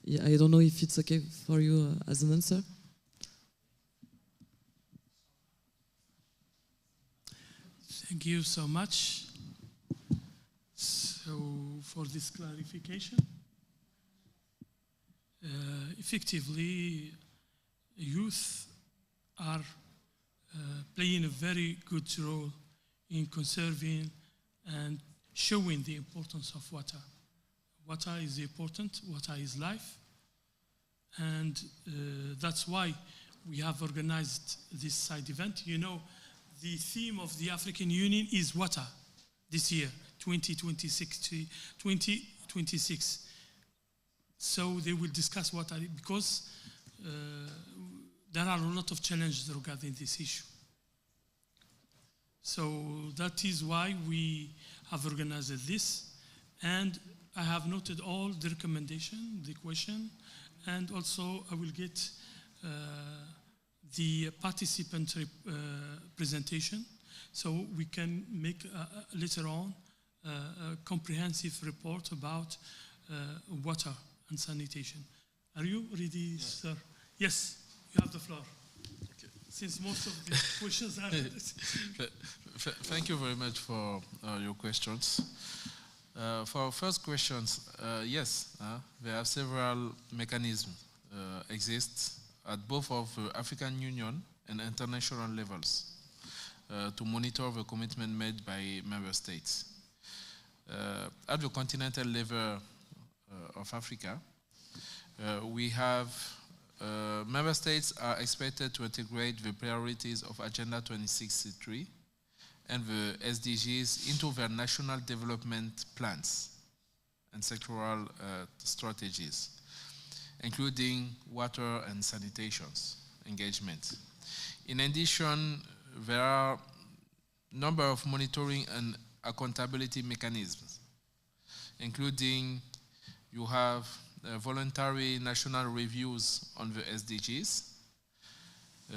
Yeah, I don't know if it's okay for you as an answer. Thank you so much. So for this clarification, effectively, youth are playing a very good role in conserving and showing the importance of water. Water is important, water is life, and that's why we have organized this side event. You know, the theme of the African Union is water this year, 2026. So they will discuss water because there are a lot of challenges regarding this issue. So that is why we have organized this, and I have noted all the recommendation, the question, and also I will get the participant presentation, so we can make later on a comprehensive report about water and sanitation. Are you ready, sir? Yes, you have the floor. Okay. Since most of the questions are... Thank you very much for your questions. For our first questions, yes, there are several mechanisms exist at both of the African Union and international levels to monitor the commitment made by member states. At the continental level of Africa, we have member states are expected to integrate the priorities of Agenda 2063 and the SDGs into their national development plans and sectoral strategies, including water and sanitation engagement. In addition, there are a number of monitoring and accountability mechanisms, including you have voluntary national reviews on the SDGs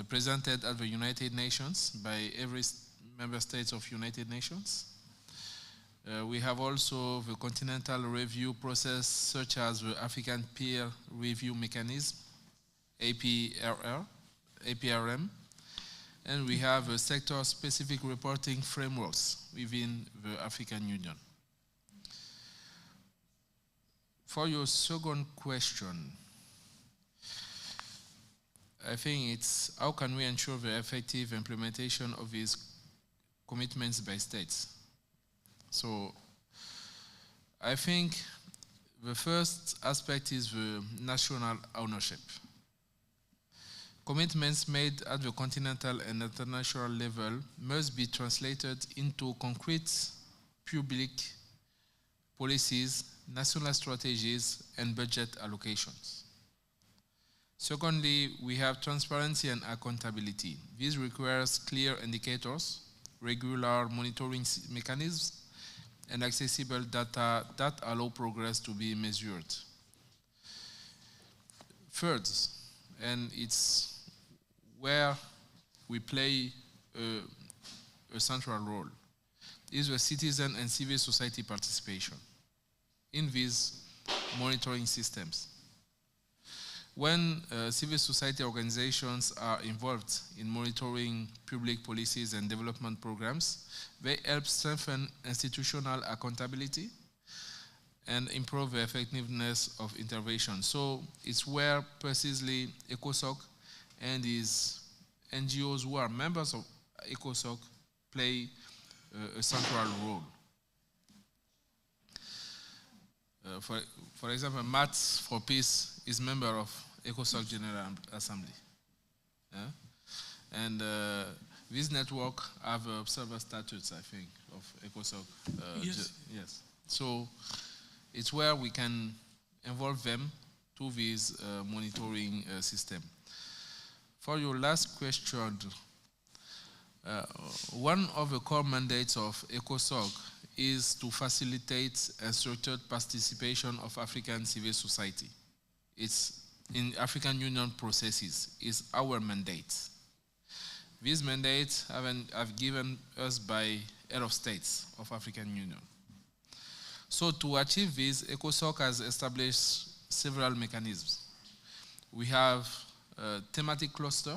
presented at the United Nations by every member states of United Nations. We have also the continental review process, such as the African Peer Review Mechanism, APRM, and we have sector-specific reporting frameworks within the African Union. For your second question, I think it's how can we ensure the effective implementation of these commitments by states. So I think the first aspect is the national ownership. Commitments made at the continental and international level must be translated into concrete public policies, national strategies, and budget allocations. Secondly, we have transparency and accountability. This requires clear indicators, regular monitoring mechanisms, and accessible data that allow progress to be measured. Third, and it's where we play a central role, is the citizen and civil society participation in these monitoring systems. When civil society organizations are involved in monitoring public policies and development programs, they help strengthen institutional accountability and improve the effectiveness of intervention. So it's where precisely ECOSOC and its NGOs who are members of ECOSOC play a central role. For example, Mats for Peace is member of ECOSOC General Assembly. Yeah? And this network have observer statutes, I think, of ECOSOC. Yes. Yes. So it's where we can involve them to this monitoring system. For your last question, one of the core mandates of ECOSOC is to facilitate a structured participation of African civil society. It's in African Union processes is our mandate. These mandates have given us by head of states of African Union. So to achieve this, ECOSOC has established several mechanisms. We have a thematic cluster.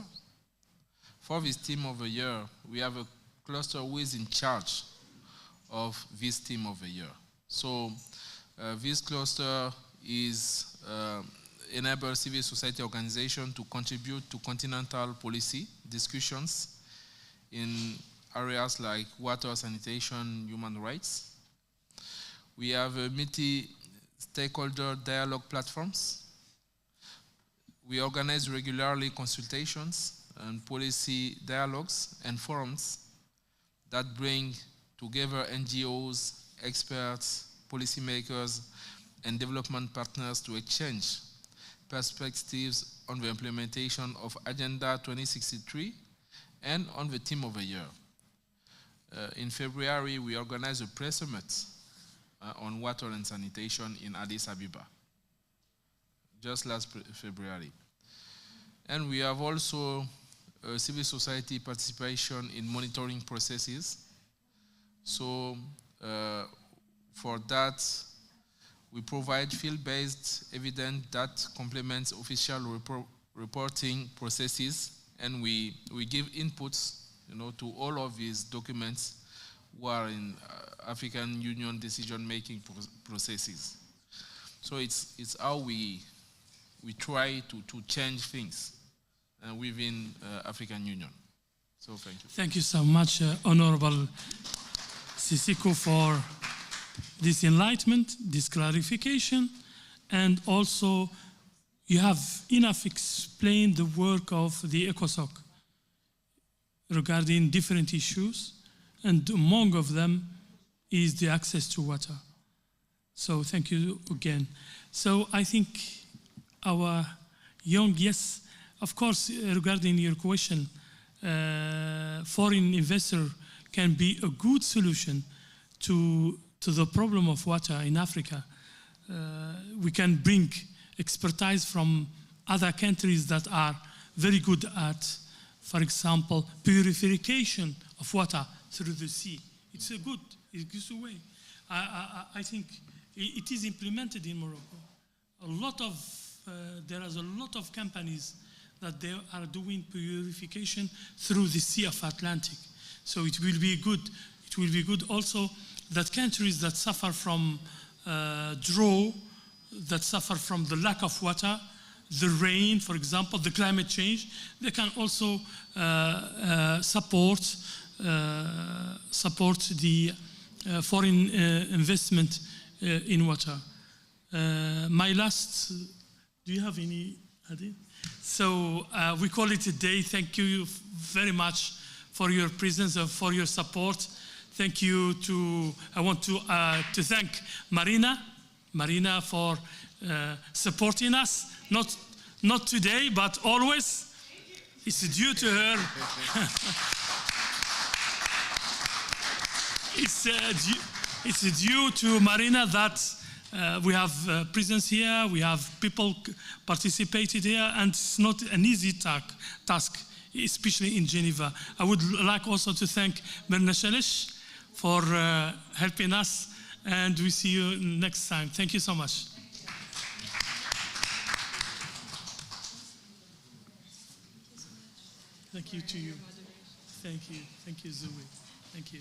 For this theme of the year, we have a cluster who is in charge of this theme of the year. So this cluster is enable civil society organizations to contribute to continental policy discussions in areas like water, sanitation, human rights. We have multi-stakeholder dialogue platforms. We organize regularly consultations and policy dialogues and forums that bring together NGOs, experts, policymakers, and development partners to exchange perspectives on the implementation of Agenda 2063 and on the theme of the year. In February, we organized a press summit on water and sanitation in Addis Ababa, just last February. And we have also civil society participation in monitoring processes. So for that, we provide field-based evidence that complements official reporting processes, and we give inputs, to all of these documents who are in African Union decision-making processes. So it's how we try to change things within African Union. So thank you. Thank you so much, Honorable Sisiko, for this enlightenment, this clarification, and also you have enough explained the work of the ECOSOC regarding different issues, and among of them is the access to water. So thank you again. So I think our young, yes, of course, regarding your question, foreign investor can be a good solution to the problem of water in Africa. We can bring expertise from other countries that are very good at, for example, purification of water through the sea. It's a good way. I think it is implemented in Morocco. There is a lot of companies that they are doing purification through the Sea of Atlantic. So it will be good. It will be good also that countries that suffer from drought, that suffer from the lack of water, the rain, for example, the climate change, they can also support support the foreign investment in water. My last, do you have any idea? So we call it a day. Thank you very much for your presence and for your support. Thank you to, I want to thank Marina for supporting us, not today, but always. It's due to her. It's due to Marina that we have presence here, we have people participated here, and it's not an easy task, especially in Geneva. I would like also to thank Mirna Shalish for helping us, and we see you next time. Thank you so much. Thank you to you. Thank you, Zoe. Thank you.